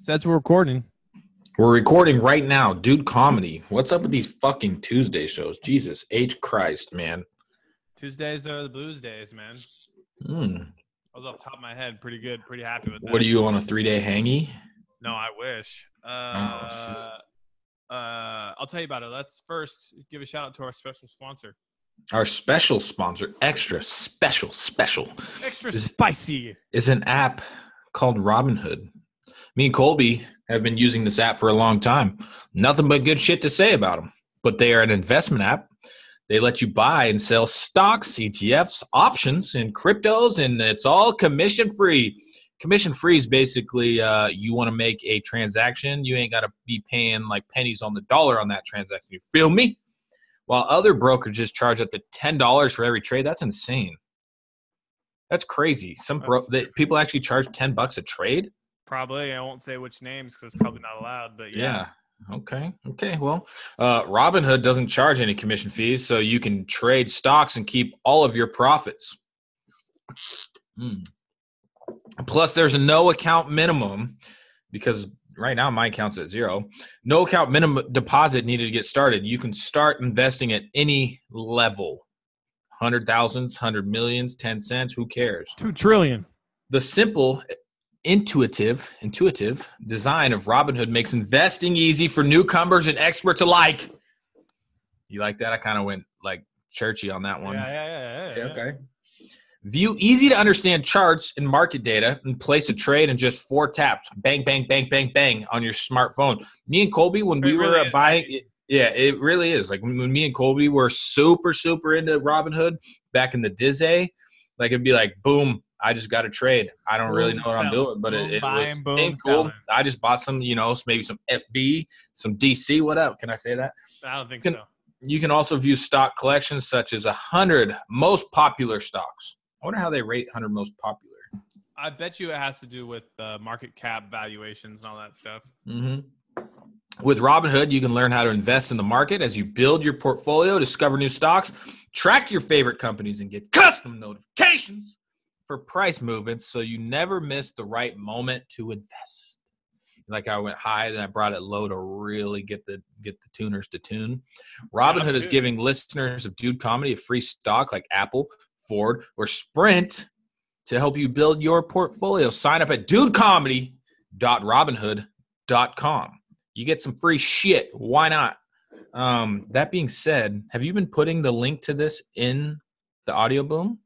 Says we're recording. We're recording right now. Dude Comedy. What's up with these fucking Tuesday shows? Jesus H. Christ, man. Tuesdays are the blues days, man. I was off the top of my head. Pretty good. Pretty happy with that. What are you on, a 3-day hangy? No, I wish. Shit. I'll tell you about it. Let's first give a shout out to our special sponsor. Our special sponsor, Extra Special, Extra Spicy, is an app called Robinhood. Me and Colby have been using this app for a long time. Nothing but good shit to say about them. But they are an investment app. They let you buy and sell stocks, ETFs, options, and cryptos, and it's all commission-free. Commission-free is basically you want to make a transaction. You ain't got to be paying like pennies on the dollar on that transaction. You feel me? While other brokerages charge up to $10 for every trade, that's insane. That's crazy. People actually charge $10 a trade? Probably. I won't say which names because it's probably not allowed, but yeah. Okay. Well, Robinhood doesn't charge any commission fees, so you can trade stocks and keep all of your profits. Plus, there's a no account minimum because right now my account's at zero. No account minimum deposit needed to get started. You can start investing at any level. 100,000s, 100 millions, 10 cents, who cares? 2 trillion. The simple intuitive design of Robinhood makes investing easy for newcomers and experts alike. You like that? I kind of went like churchy on that one. Yeah. Okay. View easy to understand charts and market data and place a trade in just 4 taps. Bang, bang, bang, bang, bang on your smartphone. Me and Colby, when we were buying it, it really is. Like when me and Colby were super into Robinhood back in the Dizzy, like it'd be like, boom, I just got a trade. I don't really know what I'm doing, but it was cool. Selling. I just bought some, maybe some FB, some DC. What up? Can I say that? I don't think so. You can also view stock collections such as 100 most popular stocks. I wonder how they rate 100 most popular. I bet you it has to do with market cap valuations and all that stuff. With Robinhood, you can learn how to invest in the market as you build your portfolio, discover new stocks, track your favorite companies, and get custom notifications for price movements so you never miss the right moment to invest. Like I went high, then I brought it low to really get the tuners to tune. Robinhood is giving listeners of Dude Comedy a free stock like Apple, Ford, or Sprint to help you build your portfolio. Sign up at dudecomedy.robinhood.com. You get some free shit. Why not? That being said, have you been putting the link to this in the audio boom?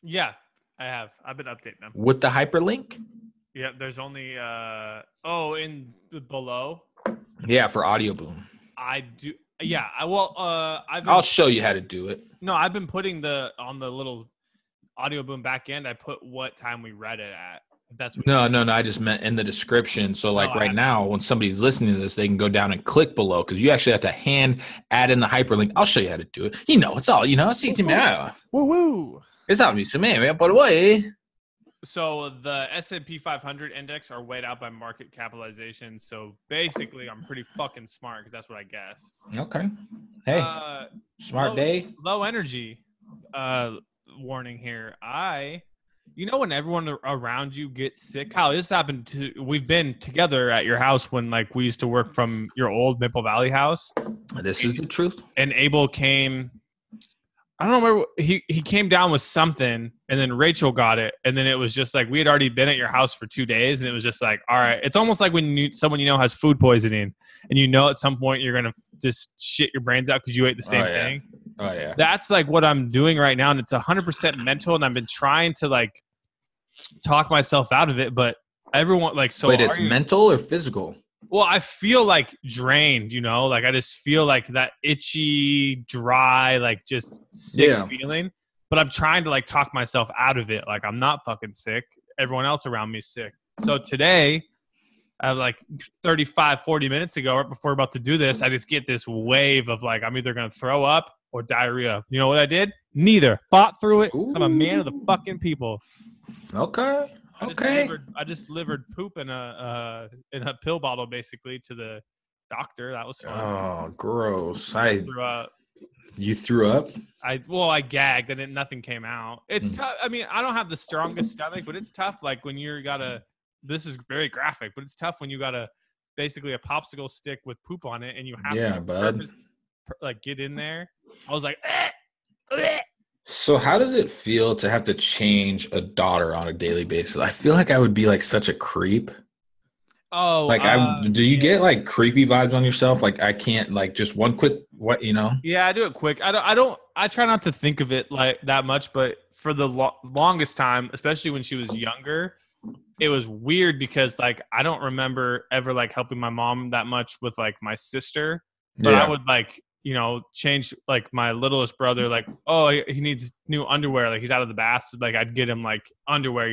Yeah, I have. I've been updating them. With the hyperlink? Yeah, there's only in below. Yeah, for audio boom. I do. Yeah, I'll show you how to do it. No, I've been putting on the little audio boom back end. I put what time we read it at. That's what No. I just meant in the description. So like right now, when somebody's listening to this, they can go down and click below because you actually have to hand add in the hyperlink. I'll show you how to do it. It's all, it's easy. Woo. It's not me, man. By the way. So the S&P 500 index are weighed out by market capitalization. So basically, I'm pretty fucking smart because that's what I guessed. Okay. Hey, smart day. Low energy warning here. When everyone around you gets sick, Kyle, this happened we've been together at your house when like we used to work from your old Maple Valley house. This is the truth. And Abel came. I don't remember. He came down with something, and then Rachel got it, and then it was just like we had already been at your house for 2 days, and it was just like, all right. It's almost like when someone has food poisoning, and at some point you're gonna just shit your brains out because you ate the same thing. Oh yeah. That's like what I'm doing right now, and it's 100% mental, and I've been trying to like talk myself out of it, but everyone like so. Wait, it's mental or physical? Well, I feel like drained, like I just feel like that itchy, dry, like just sick feeling. But I'm trying to like talk myself out of it. Like I'm not fucking sick. Everyone else around me is sick. So today, I have like 35, 40 minutes ago, right before we're about to do this, I just get this wave of like I'm either going to throw up or diarrhea. You know what I did? Neither. Fought through it. So I'm a man of the fucking people. Okay. I just delivered poop in a pill bottle basically to the doctor. That was fun. Oh, gross! You threw up? I gagged and nothing came out. It's tough. I mean, I don't have the strongest stomach, but it's tough. Like when you gotta this is very graphic, but it's tough when you got basically a popsicle stick with poop on it and you have to like get in there. I was like, So how does it feel to have to change a daughter on a daily basis? I feel like I would be like such a creep. Oh, like do you get like creepy vibes on yourself? Like I can't like just one quick Yeah, I do it quick. I try not to think of it like that much, but for the longest time, especially when she was younger, it was weird because like I don't remember ever like helping my mom that much with like my sister, but I would like, change like my littlest brother, like, oh, he needs new underwear, like he's out of the bath, so like I'd get him like underwear,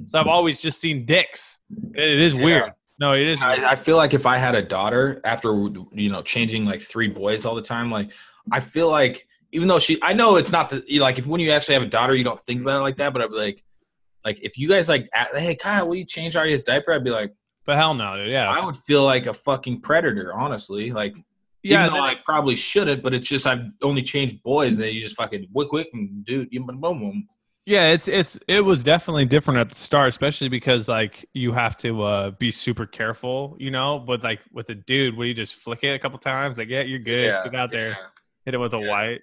So I've always just seen dicks. It is weird. No, it is weird. I feel like if I had a daughter after, changing like 3 boys all the time, like I feel like even though I know it's not like if when you actually have a daughter, you don't think about it like that, but I'd be like if you guys like, hey, Kyle, will you change Arya's diaper? I'd be like, but hell no, dude. Yeah. I would feel like a fucking predator, honestly. Like, yeah, even though I probably shouldn't, but it's just I've only changed boys, and then you just fucking wick and dude, boom boom. Yeah, it was definitely different at the start, especially because like you have to be super careful, But like with a dude, where you just flick it a couple times, like you're good, get out there, hit it with a white.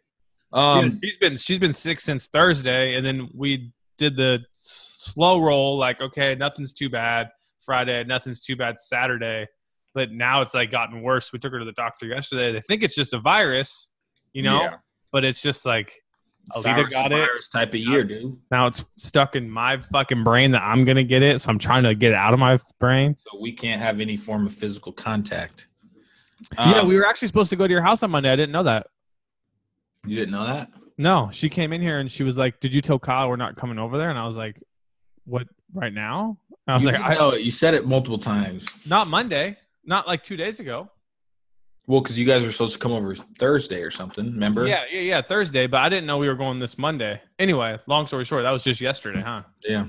She's been sick since Thursday, and then we did the slow roll. Like, okay, nothing's too bad Friday, nothing's too bad Saturday. But now it's like gotten worse. We took her to the doctor yesterday. They think it's just a virus, but it's just like Alita got it. Virus type of year, dude. Now it's stuck in my fucking brain that I'm gonna get it, so I'm trying to get it out of my brain. So we can't have any form of physical contact. Yeah, we were actually supposed to go to your house on Monday. I didn't know that. You didn't know that? No, she came in here and she was like, "Did you tell Kyle we're not coming over there?" And I was like, "What? Right now?" And I was I know you said it multiple times. Not Monday. Not like 2 days ago. Well, because you guys were supposed to come over Thursday or something, remember? Yeah, Thursday, but I didn't know we were going this Monday. Anyway, long story short, that was just yesterday, huh? Yeah.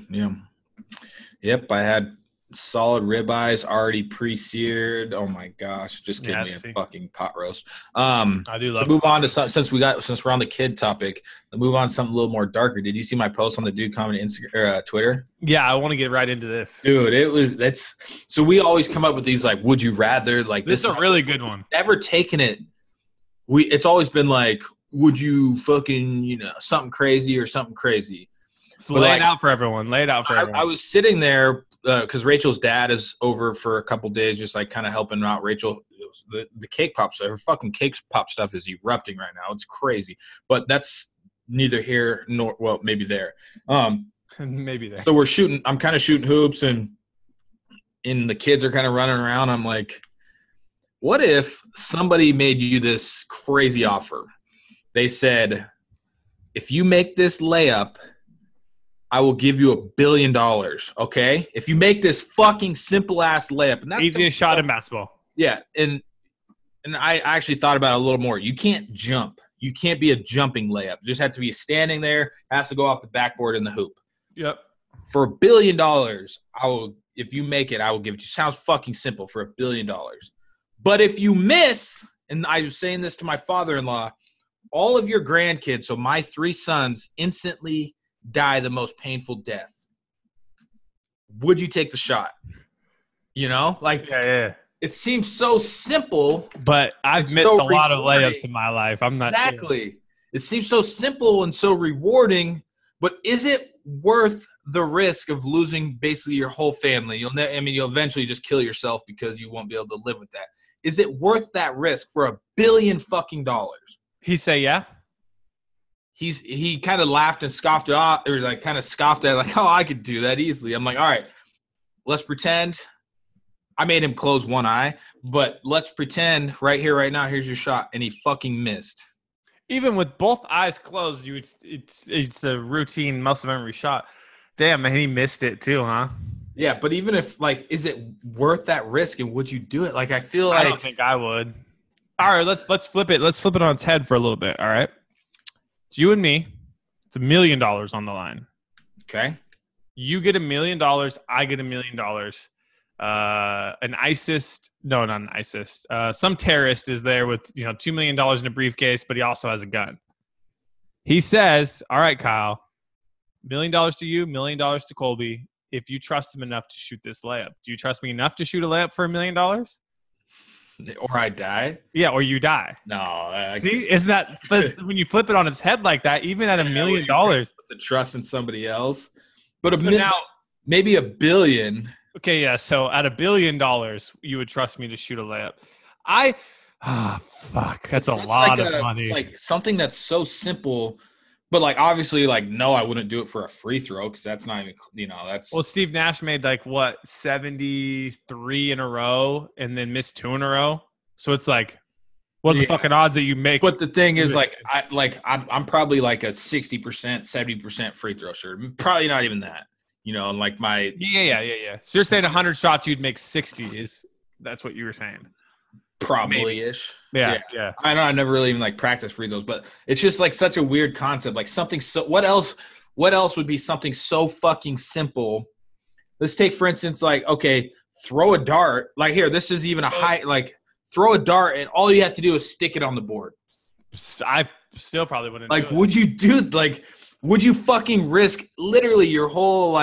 Yep, I had solid ribeyes already pre-seared. Oh my gosh, just give me a fucking pot roast. I do love. To move on to since we're on the kid topic, move on to something a little more darker. Did you see my post on the dude comment Instagram, Twitter? Yeah, I want to get right into this, dude. So we always come up with these like, would you rather? Like this is a really good one. Never taken it. It's always been like, would you fucking something crazy or something crazy? So lay it out for everyone. I was sitting there because Rachel's dad is over for a couple days, just like kind of helping out Rachel. The cake pop stuff, her fucking cake pop stuff is erupting right now. It's crazy, but that's neither here nor maybe there. Maybe there. So I'm kind of shooting hoops, and the kids are kind of running around. I'm like, what if somebody made you this crazy offer? They said, if you make this layup, I will give you $1 billion. Okay, if you make this fucking simple ass layup, and that's easiest shot in basketball. Yeah, and I actually thought about it a little more. You can't jump. You can't be a jumping layup. You just have to be standing there. Has to go off the backboard in the hoop. Yep. For $1 billion, I will. If you make it, I will give it to you. Sounds fucking simple for $1 billion. But if you miss, and I was saying this to my father-in-law, all of your grandkids, so my 3 sons, instantly die the most painful death. Would you take the shot? Like yeah. It seems so simple, but I've missed a lot of layups in my life. I'm not exactly. Sure. It seems so simple and so rewarding, but is it worth the risk of losing basically your whole family? You'll eventually just kill yourself because you won't be able to live with that. Is it worth that risk for $1 billion fucking dollars? He say yeah. He kind of laughed and scoffed it off, or like kind of scoffed at it, like, oh, I could do that easily. I'm like, all right, let's pretend. I made him close one eye, but let's pretend right here, right now, here's your shot, and he fucking missed. Even with both eyes closed, it's a routine muscle memory shot. Damn, man, he missed it too, huh? Yeah, but even if, like, is it worth that risk, and would you do it? Like, I feel like – I don't think I would. All right, let's flip it. Let's flip it on its head for a little bit, all right? It's you and me. It's $1 million on the line. Okay. You get $1 million. I get $1 million. Some terrorist is there with $2 million in a briefcase, but he also has a gun. He says, "All right, Kyle, $1 million to you, $1 million to Colby. if you trust him enough to shoot this layup. Do you trust me enough to shoot a layup for $1 million? Or I die? Yeah, or you die. No. See, isn't that when you flip it on its head like that? Even at $1 million, put the trust in somebody else. But now maybe $1 billion. Okay, yeah. So at $1 billion, you would trust me to shoot a layup. Fuck, that's a lot of money. It's like something that's so simple. But like obviously, like no, I wouldn't do it for a free throw because that's not even that's. Well, Steve Nash made like what 73 in a row and then missed 2 in a row. So it's like, what are the fucking odds that you make? But the thing is, I'm probably like a 60%, 70% free throw shooter. Probably not even that. And like my yeah. So you're saying 100 shots, you'd make 60? That's what you were saying? Probably ish. Yeah. I know I never really even like practiced free throws, but it's just like such a weird concept. Like something so what else would be something so fucking simple? Let's take for instance, like, okay, throw a dart. Like here, this is even a high like throw a dart and all you have to do is stick it on the board. I still probably wouldn't like would you fucking risk literally your whole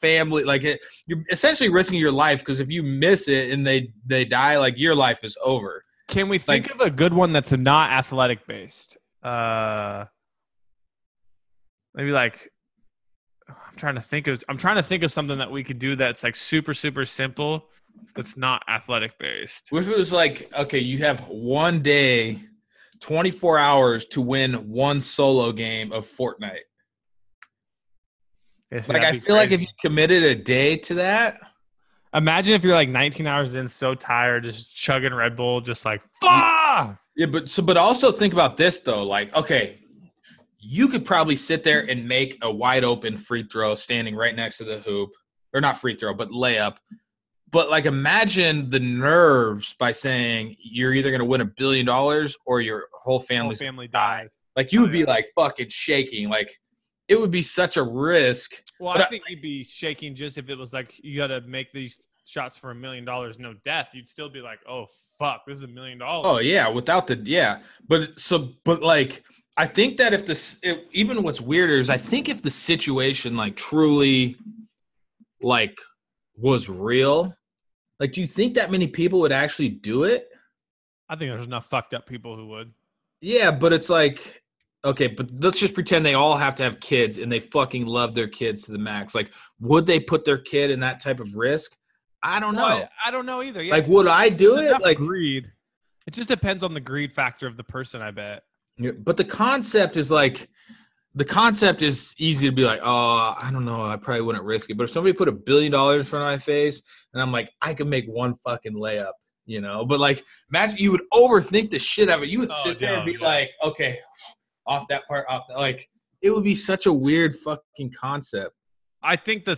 family, like you're essentially risking your life because if you miss it and they die, like your life is over. Can we think of a good one that's not athletic based? Maybe like I'm trying to think of something that we could do that's like super super simple that's not athletic based. What if it was like, okay, you have one day, 24 hours to win one solo game of Fortnite? Yes, like I feel like if you committed a day to that. Imagine if you're like 19 hours in, so tired, just chugging Red Bull, just like, bah! Yeah, but also think about this though. Like, okay, you could probably sit there and make a wide open free throw standing right next to the hoop, or not free throw, but layup. But like, imagine the nerves by saying you're either going to win $1 billion or your whole family dies. Like you would be like fucking shaking. Like it would be such a risk. Well, I think you'd be shaking just if it was like you got to make these shots for $1 million, no death. You'd still be like, oh fuck, this is $1 million. Oh yeah, but like I think that even what's weirder is I think if the situation like truly like was real, like do you think that many people would actually do it? I think there's enough fucked up people who would. Yeah, but it's like. Okay, but let's just pretend they all have to have kids and they fucking love their kids to the max. Like, would they put their kid in that type of risk? I don't know. I don't know either. Yeah, like, would I do it? Like greed. It just depends on the greed factor of the person, I bet. Yeah, but the concept is easy to be like, oh, I don't know. I probably wouldn't risk it. But if somebody put $1 billion in front of my face and I'm like, I could make one fucking layup, But like, imagine you would overthink the shit out of it. You would sit there and be like, okay, off that part, like it would be such a weird fucking concept. I think the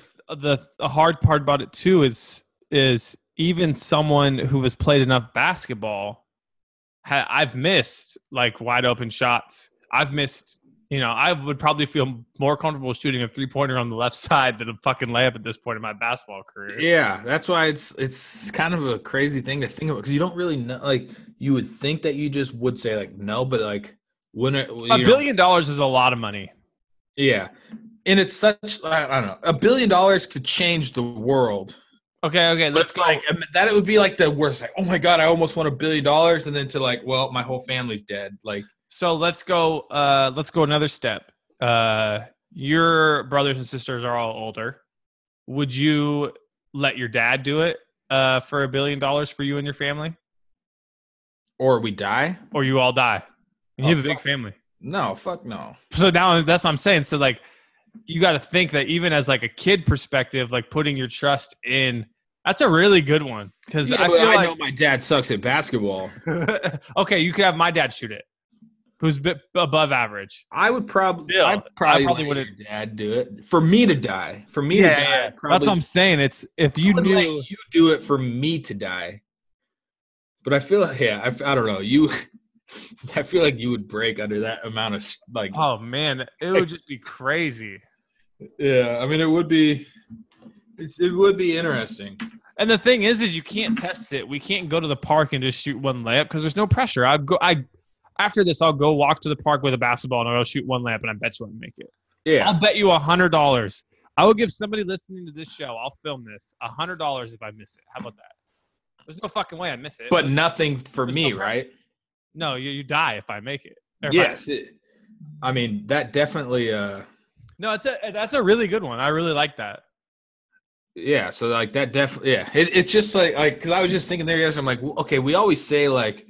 hard part about it too is even someone who has played enough basketball, I've missed like wide open shots. I've missed, I would probably feel more comfortable shooting a 3-pointer on the left side than a fucking layup at this point in my basketball career. Yeah, that's why it's kind of a crazy thing to think about because you don't really know. Like you would think that you just would say like no, but like. $1 billion is a lot of money. Yeah. And it's such, I don't know, $1 billion could change the world. Okay. Let's go. Like, that it would be like the worst. Like, oh my God, I almost won $1 billion. And then to like, well, my whole family's dead. Like, so let's go another step. Your brothers and sisters are all older. Would you let your dad do it for $1 billion for you and your family? Or we die? Or you all die? You have a big family. No, fuck no. So now that's what I'm saying. So like, you got to think that even as like a kid perspective, like putting your trust in, that's a really good one. Because I know my dad sucks at basketball. Okay, you could have my dad shoot it, who's a bit above average. I'd probably let your dad do it for me to die. For me to die. Yeah. That's what I'm saying. It's if you knew you do it for me to die. But I feel like I don't know I feel like you would break under that amount of like. Oh man, it would just be crazy. Yeah, I mean, it would be interesting. And the thing is you can't test it. We can't go to the park and just shoot one layup because there's no pressure. After this, I'll go walk to the park with a basketball and I'll shoot one layup, and I bet you I'll make it. Yeah, I'll bet you $100. I will give somebody listening to this show, I'll film this, $100 if I miss it. How about that? There's no fucking way I miss it. But nothing for There's me, no right? No, you die if I make it. Yes. I mean, that definitely No, that's a really good one. I really like that. yeah, so like that definitely it's just like because I was just thinking there yesterday, I'm like, well, okay, we always say like,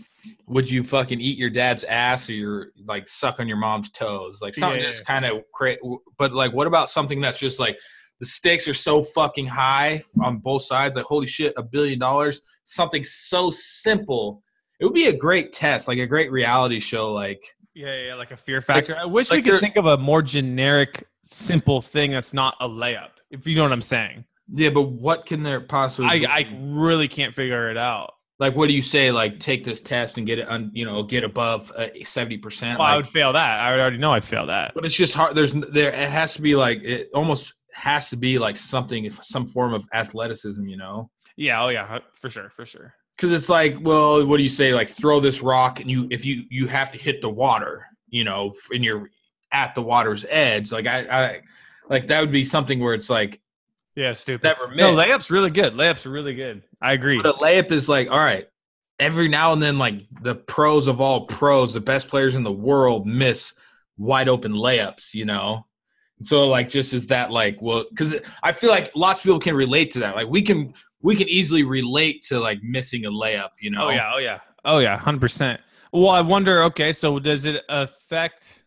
would you fucking eat your dad's ass or you're like suck on your mom's toes, like something just kind of but like what about something that's just like the stakes are so fucking high on both sides, like holy shit, $1 billion, something so simple. It would be a great test, like a great reality show, like like a fear factor. I wish we could think of a more generic simple thing that's not a layup, if you know what I'm saying. Yeah, but what can there possibly be? I really can't figure it out. Like, what do you say? Like, take this test and get it, get above 70%. Well, I would fail that. I already know I'd fail that. But it's just hard. It has to be like it almost has to be like some form of athleticism, Yeah. Oh yeah, for sure. Because it's like, well, what do you say? Like, throw this rock, and if you have to hit the water, and you're at the water's edge. Like I like that would be something where it's like. Yeah, stupid. No, layup's really good. Layups are really good. I agree. But a layup is like, all right, every now and then, like the pros of all pros, the best players in the world miss wide open layups, So like, just as that, like, well, because I feel like lots of people can relate to that. Like we can easily relate to like missing a layup, Oh yeah, 100%. Well, I wonder. Okay, so does it affect?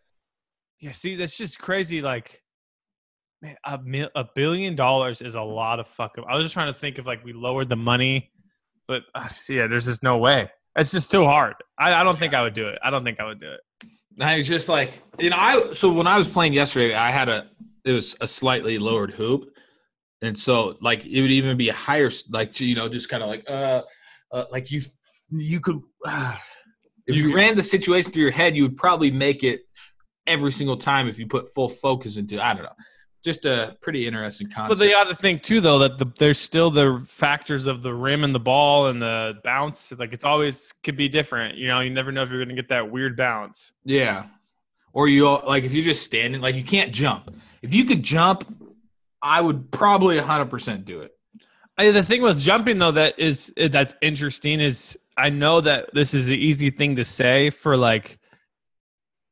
Yeah, see, that's just crazy. Like. Man, $1 billion is a lot of fuck up. I was just trying to think if like we lowered the money, but there's just no way. It's just too hard. I don't think I would do it. I was just like, so when I was playing yesterday, it was a slightly lowered hoop. And so like, it would even be a higher, like, just kind of like you could, if you ran the situation through your head, you would probably make it every single time if you put full focus into, I don't know. Just a pretty interesting concept. But they ought to think too, though, that there's still the factors of the rim and the ball and the bounce. Like it's always could be different. You never know if you're going to get that weird bounce. Yeah, or if you're just standing, like you can't jump. If you could jump, I would probably 100% do it. The thing with jumping though that's interesting is I know that this is an easy thing to say for like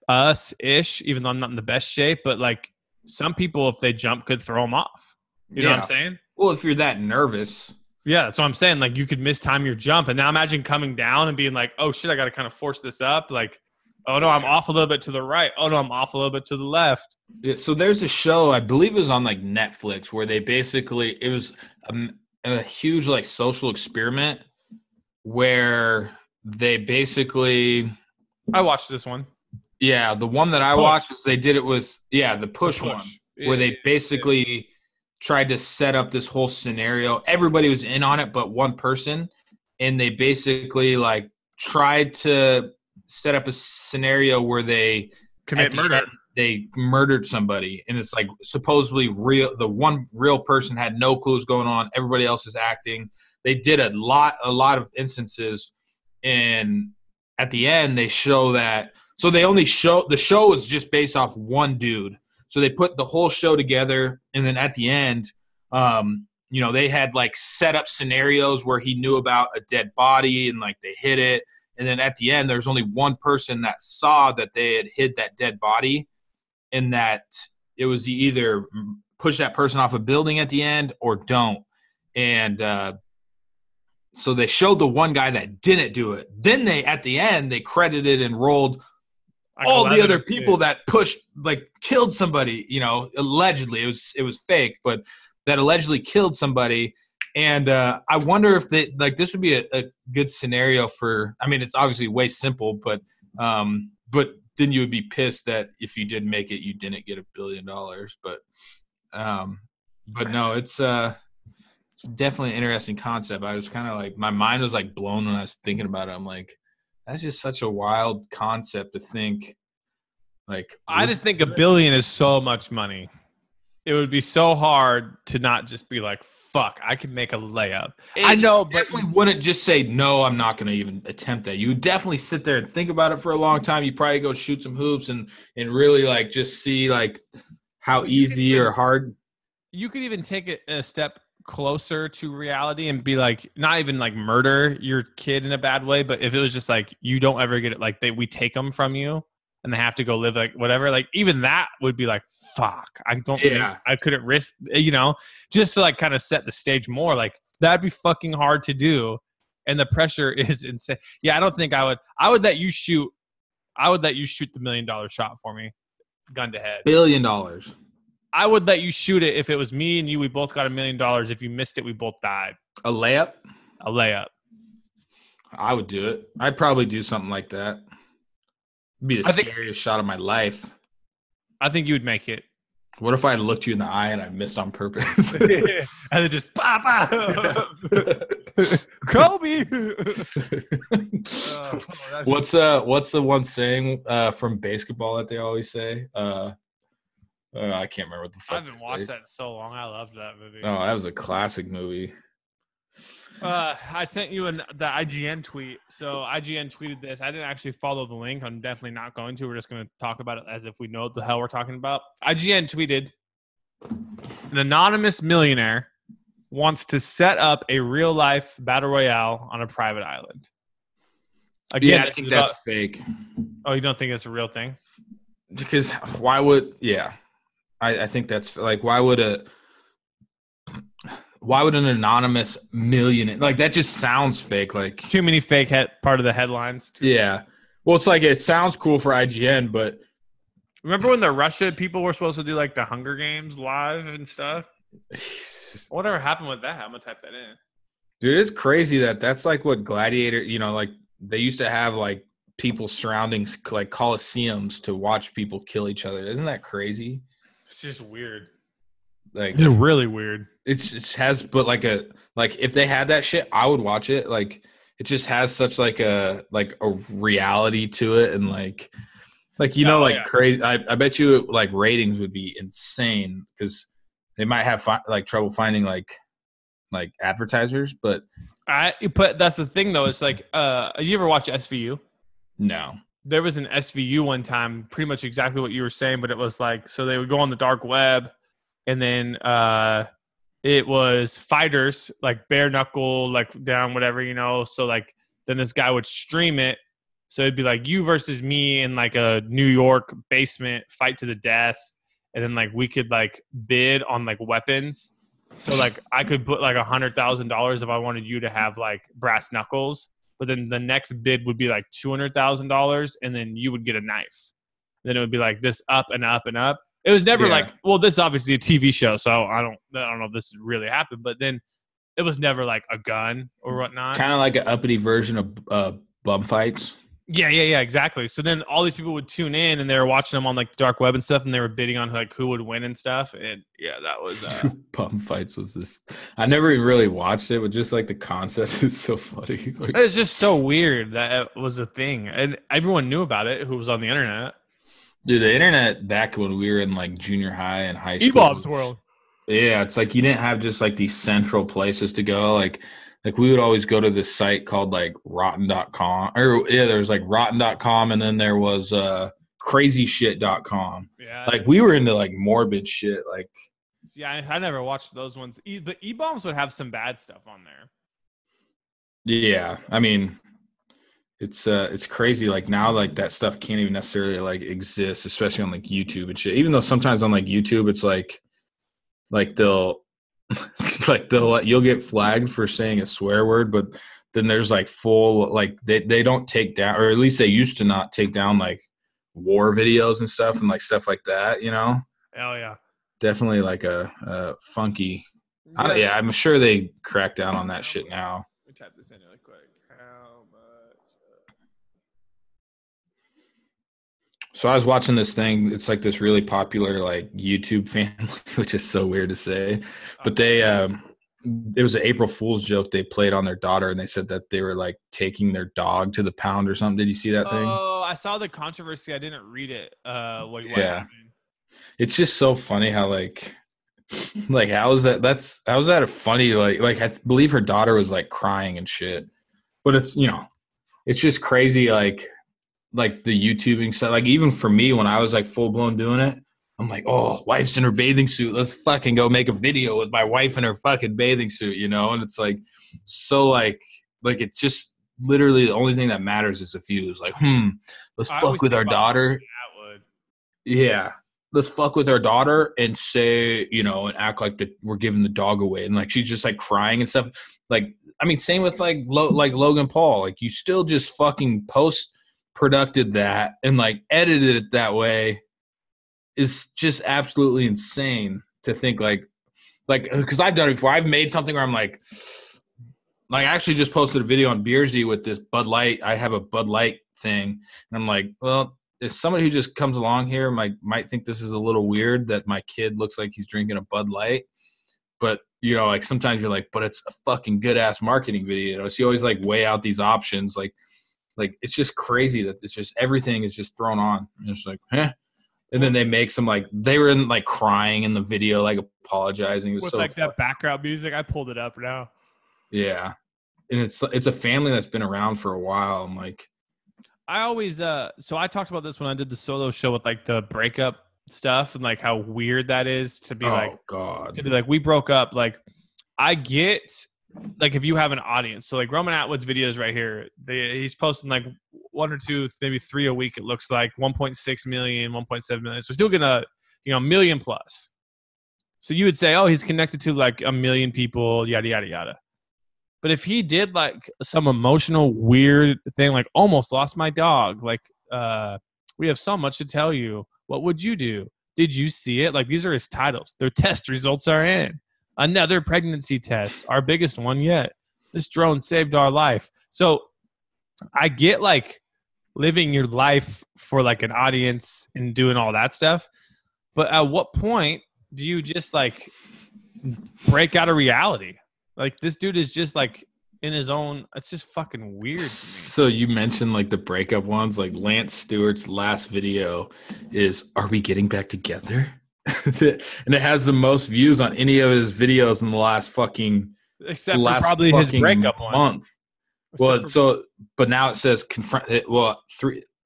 us-ish, even though I'm not in the best shape, but like. Some people, if they jump, could throw them off. You know what I'm saying? Well, if you're that nervous. Yeah, that's what I'm saying. Like, you could mistime your jump. And now imagine coming down and being like, oh, shit, I got to kind of force this up. Like, oh, no, I'm off a little bit to the right. Oh, no, I'm off a little bit to the left. Yeah, so there's a show, I believe it was on, like, Netflix, where they basically – it was a huge, like, social experiment where they basically – I watched this one. Yeah, the one that I watched was they did it with the push one, where they basically tried to set up this whole scenario. Everybody was in on it but one person, and they basically like tried to set up a scenario where they commit murder. They murdered somebody, and it's like supposedly real. The one real person had no clue what's going on. Everybody else is acting. They did a lot of instances, and at the end they show that. So they only the show is just based off one dude. So they put the whole show together, and then at the end, they had like set up scenarios where he knew about a dead body and like they hid it. And then at the end, there's only one person that saw that they had hid that dead body, and that it was either push that person off a building at the end or don't. And so they showed the one guy that didn't do it. Then at the end, they credited and rolled all the other people that pushed, like killed somebody, allegedly. It was fake, but that allegedly killed somebody. And I wonder if this would be a good scenario for, I mean, it's obviously way simple, but then you would be pissed that if you did make it, you didn't get $1 billion. But no, it's definitely an interesting concept. I was kind of like, my mind was like blown when I was thinking about it. I'm like, that's just such a wild concept to think. Like, I just think $1 billion is so much money. It would be so hard to not just be like, fuck, I can make a layup. I know, but definitely wouldn't just say, no, I'm not going to even attempt that. You would definitely sit there and think about it for a long time. You probably go shoot some hoops and really like just see like how easy or hard. you could even take it a step closer to reality and be like, not even like murder your kid in a bad way, but if it was just like you don't ever get it, like we take them from you and they have to go live like whatever, like even that would be like, fuck, I don't think I couldn't risk, just to like kind of set the stage more. Like that'd be fucking hard to do, and the pressure is insane. Yeah, I don't think I would let you shoot. I would let you shoot the $1 million shot for me, gun to head. $1 billion. I would let you shoot it if it was me and you. We both got $1 million. If you missed it, we both died. A layup? A layup. I would do it. I'd probably do something like that. It'd be the scariest shot of my life. I think you would make it. What if I looked you in the eye and I missed on purpose? And then just pop. Kobe. What's the one saying from basketball that they always say? I can't remember what the fuck. I haven't watched that in so long. I loved that movie. Oh, that was a classic movie. I sent you the IGN tweet. So IGN tweeted this. I didn't actually follow the link. I'm definitely not going to. We're just going to talk about it as if we know what the hell we're talking about. IGN tweeted, an anonymous millionaire wants to set up a real-life battle royale on a private island. Again, I think that's fake. Oh, you don't think it's a real thing? Because why would – yeah. I think that's like why would an anonymous millionaire, like that just sounds fake. Like too many fake part of the headlines. Yeah. Well, it's like it sounds cool for IGN, but remember when the Russia people were supposed to do like the Hunger Games live and stuff? Whatever happened with that? I'm gonna type that in. Dude, it's crazy that's like what Gladiator, like they used to have like people surrounding like coliseums to watch people kill each other. Isn't that crazy? It's just weird. Like it's really weird. It has, but like if they had that shit, I would watch it. Like it just has such like a reality to it, and like crazy. I bet you like ratings would be insane because they might have like trouble finding like advertisers. But that's the thing though. It's like, you ever watch SVU? No. There was an SVU one time, pretty much exactly what you were saying, but it was like, so they would go on the dark web, and then it was fighters, like bare knuckle, like down, whatever, so like then this guy would stream it. So it'd be like you versus me in like a New York basement fight to the death. And then like we could like bid on like weapons. So like I could put like $100,000 if I wanted you to have like brass knuckles. But then the next bid would be like $200,000, and then you would get a knife. Then it would be like this up and up and up. It was never like, well, this is obviously a TV show, so I don't know if this has really happened. But then it was never like a gun or whatnot. Kind of like an uppity version of bum fights. Yeah, exactly. So then all these people would tune in, and they were watching them on like the dark web and stuff, and they were bidding on like who would win and stuff. And yeah, that was bum fights was this. I never even really watched it, but just like the concept is so funny. Like, it's just so weird that it was a thing, and everyone knew about it who was on the internet. Dude, the internet back when we were in like junior high and high school. E-Bob's world. Yeah, it's like you didn't have just like these central places to go. Like we would always go to this site called like rotten.com. Or yeah, there was like rotten.com, and then there was crazyshit.com. Yeah. Like we were into like morbid shit. Like yeah, I never watched those ones. The E-Bombs would have some bad stuff on there. Yeah, I mean, it's crazy. Like now, like that stuff can't even necessarily like exist, especially on like YouTube and shit. Even though sometimes on like YouTube, it's like they'll you'll get flagged for saying a swear word, but then there's like full like they don't take down, or at least they used to not take down like war videos and stuff and like stuff like that. Hell yeah, definitely like a funky. Yeah. I'm sure they crack down on that shit now. Let me type this in really quick. How much? So I was watching this thing. It's like this really popular like YouTube family, which is so weird to say, but they it was an April Fool's joke they played on their daughter, and they said that they were like taking their dog to the pound or something. Did you see that thing? Oh, I saw the controversy. I didn't read it. What happened? It's just so funny how like how is that? How is that a funny like I believe her daughter was like crying and shit, but it's it's just crazy like the YouTubing stuff. Like even for me when I was like full blown doing it, I'm like, oh, wife's in her bathing suit. Let's fucking go make a video with my wife in her fucking bathing suit, you know? And it's like, so like it's just literally the only thing that matters is a few. It's like, let's fuck with our daughter. Yeah. Let's fuck with our daughter and say, you know, and act like we're giving the dog away. And like, she's just like crying and stuff. Like, I mean, same with like Logan Paul. Like, you still just fucking post-produced that and like edited it that way. Is just absolutely insane to think like because I've done it before. I've made something where I'm like I actually just posted a video on Beersy with this Bud Light. I have a Bud Light thing, and I'm like, well, if somebody who just comes along here might think this is a little weird that my kid looks like he's drinking a Bud Light, but you know, like sometimes you're like, but it's a fucking good ass marketing video. You know, so you always like weigh out these options. Like it's just crazy that it's just everything is just thrown on. And it's like, And then they make some like they were in like crying in the video, like apologizing. It was with so like that background music. I pulled it up now. Yeah, and it's a family that's been around for a while. I'm like, I always so I talked about this when I did the solo show with like the breakup stuff and like how weird that is to be to be like we broke up. Like I get like if you have an audience, so like Roman Atwood's videos right here, he's posting like 1 or 2, maybe 3 a week. It looks like 1.6 million, 1.7 million. So still gonna, a million plus. So you would say, oh, he's connected to like a million people, yada yada yada. But if he did like some emotional weird thing, like almost lost my dog, like we have so much to tell you. What would you do? Did you see it? Like these are his titles. Their test results are in. Another pregnancy test, our biggest one yet. This drone saved our life. So I get like living your life for like an audience and doing all that stuff. But at what point do you just like break out of reality? Like this dude is just like in his own, it's just fucking weird to me. So you mentioned like the breakup ones, like Lance Stewart's last video is, "Are we getting back together?" And it has the most views on any of his videos in the last fucking except for probably his breakup month. But now it says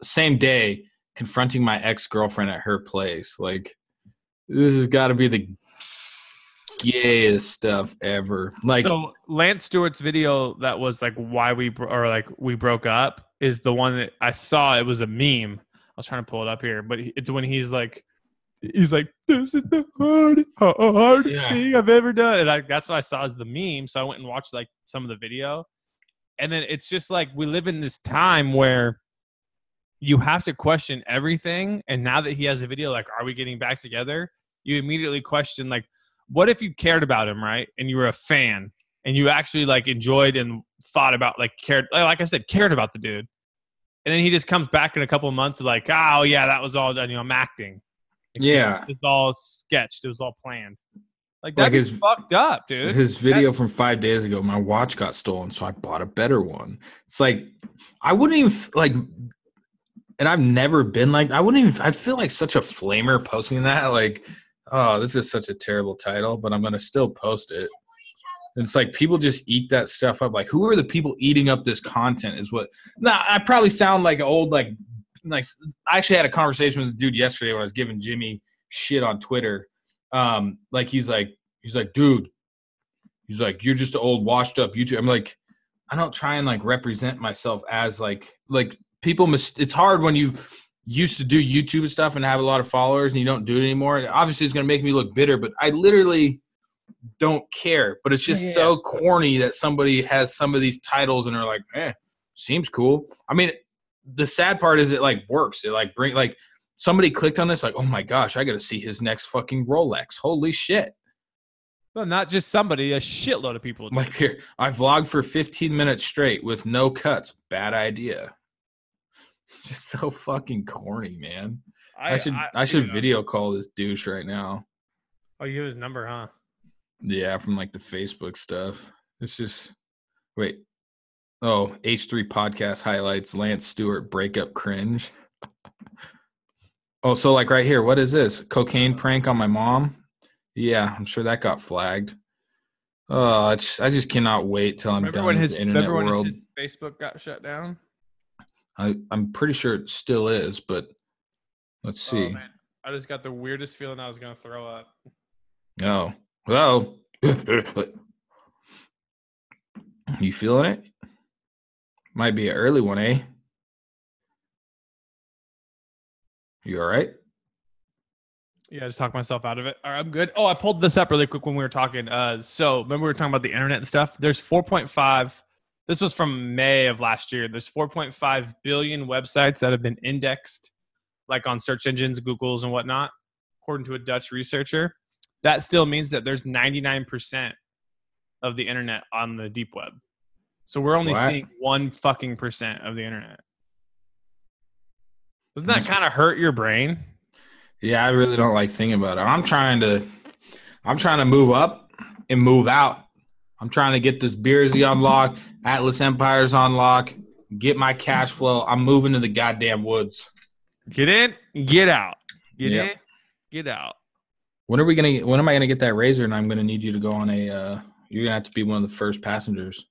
same day confronting my ex-girlfriend at her place. Like this has got to be the gayest stuff ever. Like, so Lance Stewart's video that was like why we broke up is the one that I saw. It was a meme. I was trying to pull it up here, but it's when he's like, this is the hardest thing I've ever done. And that's what I saw as the meme. So I went and watched like some of the video. And then it's just like we live in this time where you have to question everything. And now that he has a video, like, are we getting back together? You immediately question, like, what if you cared about him, right? And you were a fan and you actually like enjoyed and thought about, like, cared about the dude. And then he just comes back in a couple of months like, oh yeah, that was all done. I'm acting. Yeah, it's all sketched. It was all planned. Like that is fucked up, dude. His video from 5 days ago, my watch got stolen, so I bought a better one. It's like I wouldn't even like, and I've never been like I'd feel like such a flamer posting that. Like, oh, this is such a terrible title, but I'm gonna still post it. And it's like people just eat that stuff up. Like, who are the people eating up this content? Is what? Now I probably sound like an old like I actually had a conversation with a dude yesterday when I was giving Jimmy shit on Twitter. Like he's like, dude, he's like, you're just an old washed up YouTuber. I'm like, I don't try and like represent myself as like people. It's hard when you used to do YouTube stuff and have a lot of followers and you don't do it anymore. And obviously it's going to make me look bitter, but I literally don't care. But it's just so corny that somebody has some of these titles and they're like, seems cool. I mean, the sad part is it like works. It like somebody clicked on this like, oh my gosh, I got to see his next fucking Rolex. Holy shit. Well, not just somebody, a shitload of people. Like here, I vlogged for 15 minutes straight with no cuts. Bad idea. Just so fucking corny, man. I should video call this douche right now. Oh, you have his number, huh? Yeah, from like the Facebook stuff. It's just wait. Oh, H3 podcast highlights Lance Stewart breakup cringe. Oh, so like right here, what is this? Cocaine prank on my mom? Yeah, I'm sure that got flagged. Oh, I just cannot wait till I'm done with the internet world. When his Facebook got shut down? I'm pretty sure it still is, but let's see. Man. I just got the weirdest feeling I was gonna throw up. Oh, well, you feeling it? Might be an early one, eh? You all right? Yeah, I just talked myself out of it. All right, I'm good. Oh, I pulled this up really quick when we were talking. So remember we were talking about the internet and stuff? There's 4.5. This was from May of last year. There's 4.5 billion websites that have been indexed, like on search engines, Google's and whatnot, according to a Dutch researcher. That still means that there's 99% of the internet on the deep web. So we're only seeing 1 fucking percent of the internet. Doesn't that kind of hurt your brain? Yeah, I really don't like thinking about it. I'm trying to move up and move out. I'm trying to get this Beersy unlocked, Atlas Empire's unlocked, get my cash flow. I'm moving to the goddamn woods. Get in, get out. Get in, get out. When am I gonna get that razor? And I'm gonna need you to go on a. You're gonna have to be one of the first passengers.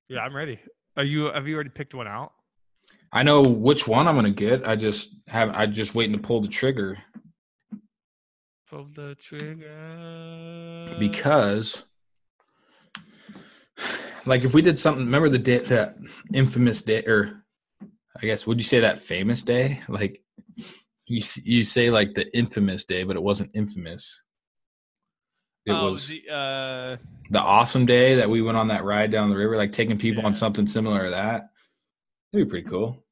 Yeah, I'm ready. Have you already picked one out? I know which one I'm gonna get. I just waiting to pull the trigger. Pull the trigger. Because, like, if we did something, remember the day, that infamous day, or I guess would you say that famous day? Like, you say like the infamous day, but it wasn't infamous. It was the awesome day that we went on that ride down the river, like taking people on something similar to that. That'd be pretty cool.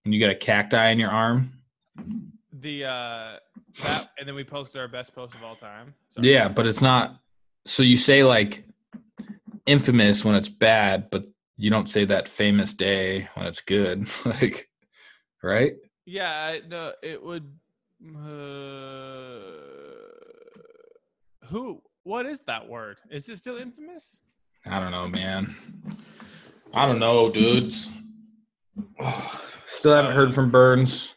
And you got a cacti in your arm. That, and then we posted our best post of all time. So. Yeah, but it's not. So you say like infamous when it's bad, but you don't say that famous day when it's good. Like, right? Yeah, no, it would. What is that word? Is it still infamous? I don't know, man. I don't know, dudes. Still haven't heard from Burns.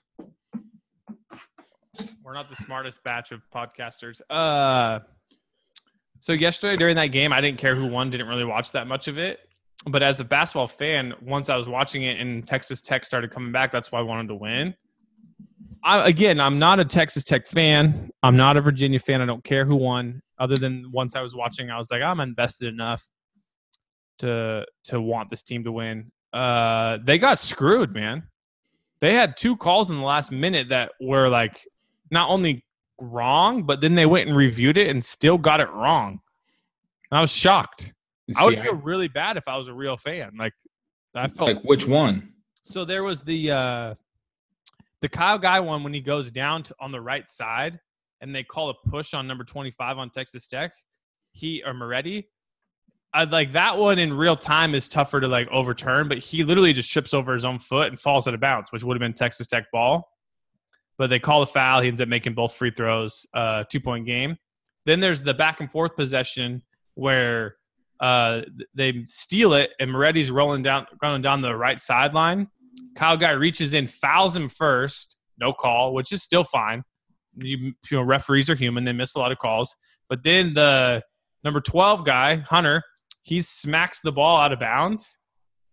We're not the smartest batch of podcasters. So yesterday during that game, I didn't care who won. Didn't really watch that much of it. But as a basketball fan, once I was watching it and Texas Tech started coming back, that's why I wanted to win. I'm not a Texas Tech fan. I'm not a Virginia fan. I don't care who won. Other than once I was watching, I was like, I'm invested enough to want this team to win. They got screwed, man. They had 2 calls in the last minute that were like not only wrong, but then they went and reviewed it and still got it wrong. I was shocked. I would feel really bad if I was a real fan. Like, I felt like which one? So there was the Kyle Guy one when he goes down on the right side and they call a push on number 25 on Texas Tech. Moretti. Like that one in real time is tougher to like overturn, but he literally just trips over his own foot and falls out of bounds, which would have been Texas Tech ball. But they call a foul. He ends up making both free throws, 2-point game. Then there's the back and forth possession where they steal it and Moretti's rolling down the right sideline. Kyle Guy reaches in, fouls him first, no call, which is still fine. You know, referees are human; they miss a lot of calls. But then the number 12 guy, Hunter, he smacks the ball out of bounds,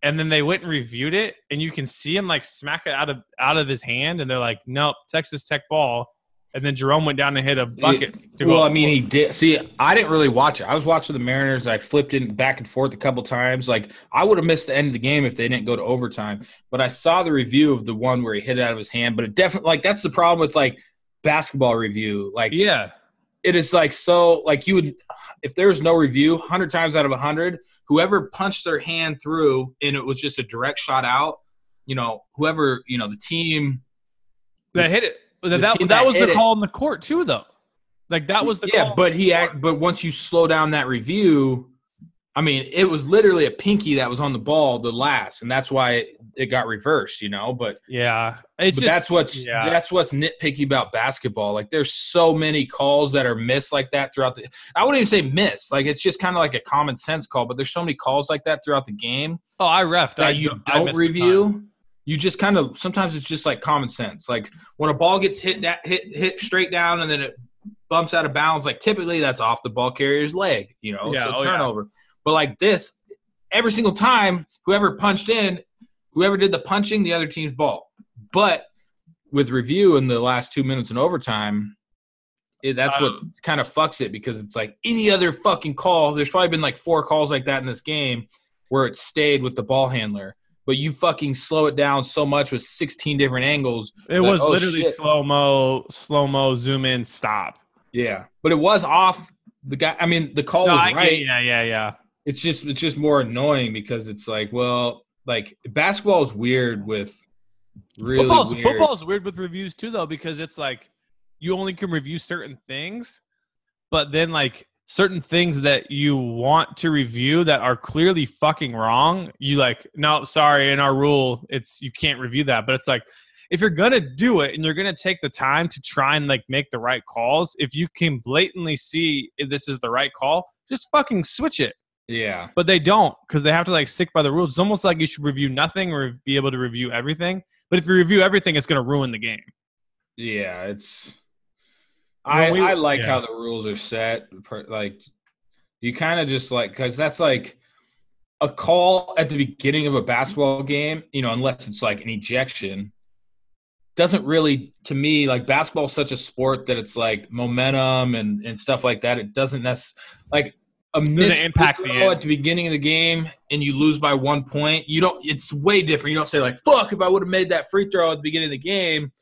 and then they went and reviewed it, and you can see him like smack it out of his hand, and they're like, "Nope, Texas Tech ball." And then Jerome went down and hit a bucket. He did. See, I didn't really watch it. I was watching the Mariners. I flipped it back and forth a couple times. Like, I would have missed the end of the game if they didn't go to overtime. But I saw the review of the one where he hit it out of his hand. But it definitely, like, that's the problem with, like, basketball review. Like, yeah, it is, like, so, like, you would – if there was no review, 100 times out of 100, whoever punched their hand through and it was just a direct shot out, you know, whoever, you know, the team – that hit it. That was the call in the court too, though. Like that was the call. But once you slow down that review, I mean, it was literally a pinky that was on the ball, the last, and that's why it got reversed, you know. But yeah, that's what's nitpicky about basketball. Like, there's so many calls that are missed like that throughout the. I wouldn't even say missed. Like, it's just kind of like a common sense call. But there's so many calls like that throughout the game. Oh, I refed. You don't review. You just kind of – sometimes it's just like common sense. Like when a ball gets hit straight down and then it bumps out of bounds, like typically that's off the ball carrier's leg, you know, so turnover. Yeah. But like this, every single time whoever punched in, whoever did the punching, the other team's ball. But with review in the last 2 minutes in overtime, that's what kind of fucks it, because it's like any other fucking call. There's probably been like 4 calls like that in this game where it stayed with the ball handler. But you fucking slow it down so much with 16 different angles. It was literally slow-mo, zoom in, stop. Yeah. But it was off the guy. I mean, the call was right. Yeah. It's just more annoying because it's like, well, like basketball is weird with really Football's weird with reviews too, though, because it's like you only can review certain things, but then like certain things that you want to review that are clearly fucking wrong, you like, no, sorry, in our rule, you can't review that. But it's like, if you're going to do it and you're going to take the time to try and like make the right calls, if you can blatantly see if this is the right call, just fucking switch it. Yeah. But they don't, because they have to like stick by the rules. It's almost like you should review nothing or be able to review everything. But if you review everything, it's going to ruin the game. Yeah, it's I like how the rules are set. Like, you kind of just like, because that's like a call at the beginning of a basketball game, unless it's like an ejection, doesn't really, to me, like basketball is such a sport that it's like momentum and stuff like that. It doesn't necessarily, like a missed impact at the beginning of the game and you lose by 1 point. It's way different. You don't say like, fuck, if I would have made that free throw at the beginning of the game,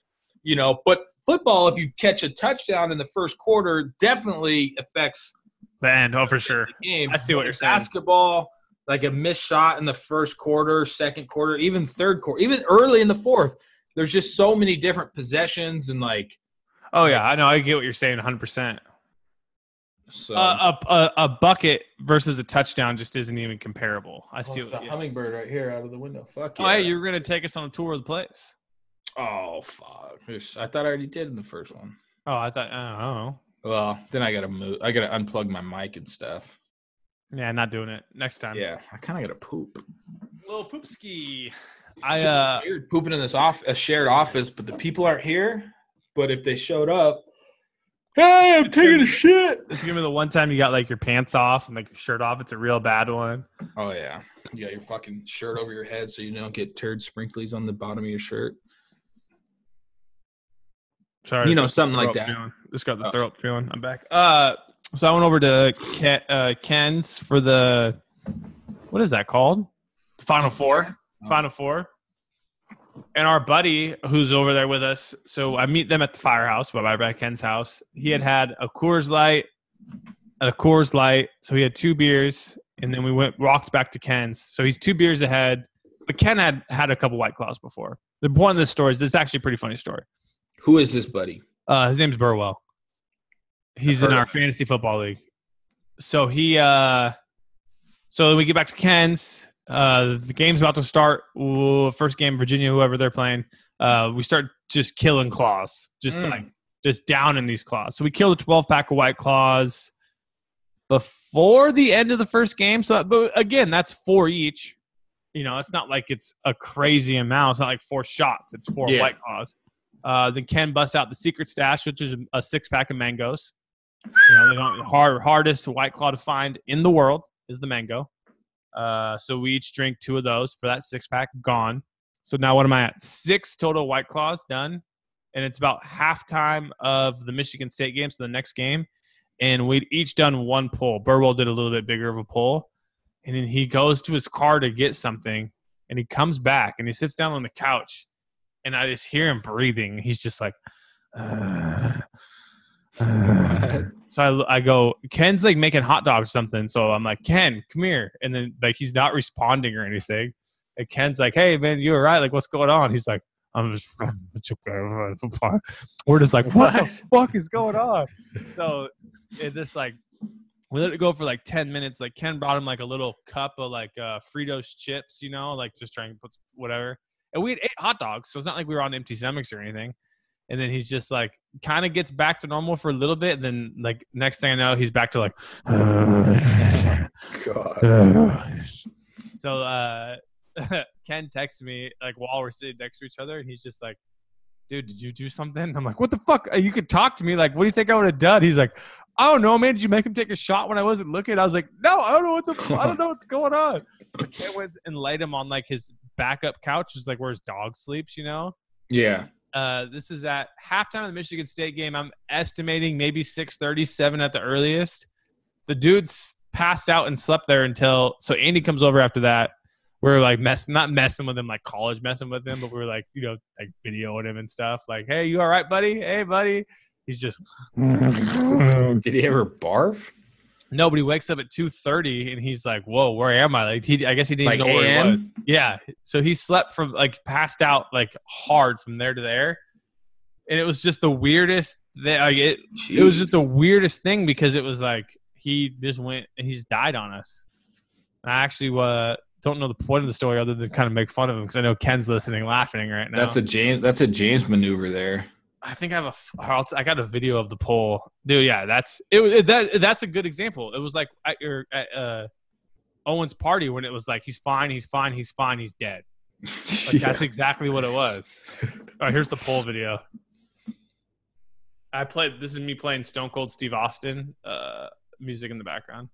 but football, if you catch a touchdown in the first quarter, definitely affects the end. Oh, for sure. Game. I see what you're saying. Basketball, like a missed shot in the first quarter, second quarter, even third quarter, even early in the fourth, there's just so many different possessions and like. Oh yeah, I know. I get what you're saying, 100%. So a bucket versus a touchdown just isn't even comparable. I see what. Hummingbird right here out of the window. Fuck yeah. Oh, hey, you were gonna take us on a tour of the place. Oh, fuck. I thought I already did in the first one. Oh, I don't know. Well, then I got to move. I got to unplug my mic and stuff. Yeah, not doing it. Next time. Yeah, I kind of got to poop. Little poop ski. It's weird pooping in this a shared office, but the people aren't here. But if they showed up, hey, I'm taking a shit. It's going to be the one time you got like your pants off and like your shirt off. It's a real bad one. Oh, yeah. You got your fucking shirt over your head so you don't get turd sprinklies on the bottom of your shirt. Sorry, something like that. Just got the throat feeling. I'm back. So I went over to Ken's for the, what is that called? Final Four. Final Four. And our buddy who's over there with us, so I meet them at the firehouse by Ken's house. He had a Coors Light, so he had 2 beers, and then we walked back to Ken's. So he's 2 beers ahead, but Ken had a couple White Claws before. The point of this story is, this is actually a pretty funny story. Who is this buddy? His name's Burwell. He's in our fantasy football league. So so we get back to Ken's. The game's about to start. First game, Virginia, whoever they're playing. We start just killing claws, just down in these claws. So we killed a 12-pack of White Claws before the end of the first game. So, but again, that's 4 each. It's not like it's a crazy amount. It's not like 4 shots. It's 4 White Claws. Then Ken busts out the secret stash, which is a 6-pack of mangoes. The hardest White Claw to find in the world is the mango. So we each drink 2 of those for that 6-pack, gone. So now what am I at? 6 total White Claws done. And it's about halftime of the Michigan State game, so the next game. And we'd each done 1 pull. Burwell did a little bit bigger of a pull. And then he goes to his car to get something. And he comes back and he sits down on the couch. And I just hear him breathing. He's just like, So I go, Ken's like making hot dogs or something. So I'm like, Ken, come here. And then like he's not responding or anything. And Ken's like, hey man, you all right? Like, what's going on? He's like, I'm just we're just like, what the fuck is going on? So it just like, we let it go for like 10 minutes. Like Ken brought him like a little cup of like Fritos chips, like just trying to put whatever. And we had 8 hot dogs, so it's not like we were on empty stomachs or anything. And then he's just like, kind of gets back to normal for a little bit. And then like next thing I know, he's back to like, God. So Ken texts me like while we're sitting next to each other, and he's just like, dude, did you do something? I'm like, what the fuck? You could talk to me. Like, what do you think I would have done? He's like, I don't know, man. Did you make him take a shot when I wasn't looking? I was like, no, I don't know what's going on. So Ken went and laid him on like his backup couch, which is like where his dog sleeps, Yeah. This is at halftime of the Michigan State game. I'm estimating maybe 6:37 at the earliest. The dude's passed out and slept there until – so Andy comes over after that. We're like not messing with him like college messing with him, but we were like, like videoing him and stuff. Like, hey, you all right, buddy? Hey, buddy. He's just – Did he ever barf? Nobody wakes up at 2:30 and he's like, whoa, where am I? Like I guess he didn't know where he was. Yeah. So he slept from passed out hard from there to there. And it was just the weirdest thing. It was just the weirdest thing because it was like he just went and he just died on us. And I actually don't know the point of the story other than kind of make fun of him because I know Ken's listening, laughing right now. That's a James maneuver there. I think I got a video of the poll, dude. Yeah, that's a good example. It was like at Owen's party when it was like he's fine, he's dead. That's exactly what it was. All right, here's the poll video. This is me playing Stone Cold Steve Austin music in the background.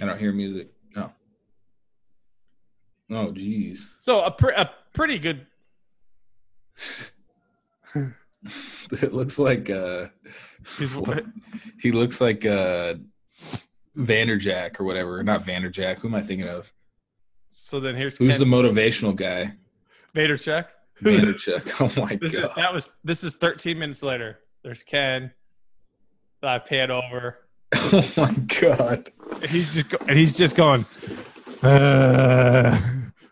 I don't hear music. No. Oh, geez. So a pretty good. It looks like he looks like Vanderjack or whatever. Not Vanderjack. Who am I thinking of? So then who's Ken, the motivational guy? Vanderchuck. Vanderchuck. Oh my god. This is 13 minutes later. There's Ken. I pan over. Oh my god. And he's just going.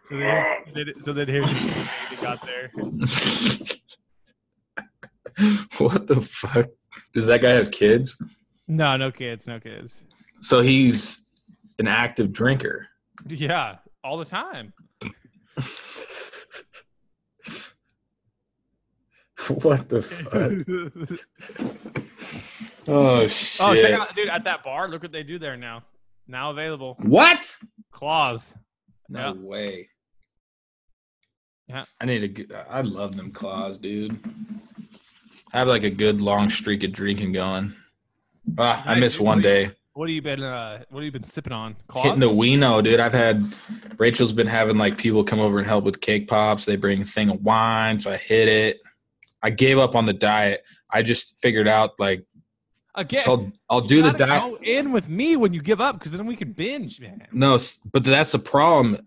So then here's he got there. What the fuck? Does that guy have kids? No kids. So he's an active drinker. Yeah, all the time. What the fuck? Oh shit! Oh, check out, dude! At that bar, look what they do there now. Now available. What? Claws. No way. Yeah. I love them claws, dude. I have like a good long streak of drinking going. Nice, I missed one day. What have you been sipping on? Claws? Hitting the Wino, dude. Rachel's been having like people come over and help with cake pops. They bring a thing of wine, so I hit it. I gave up on the diet. I just figured out like again. So I'll do the diet. Go in with me when you give up, because then we can binge, man. No, but that's the problem.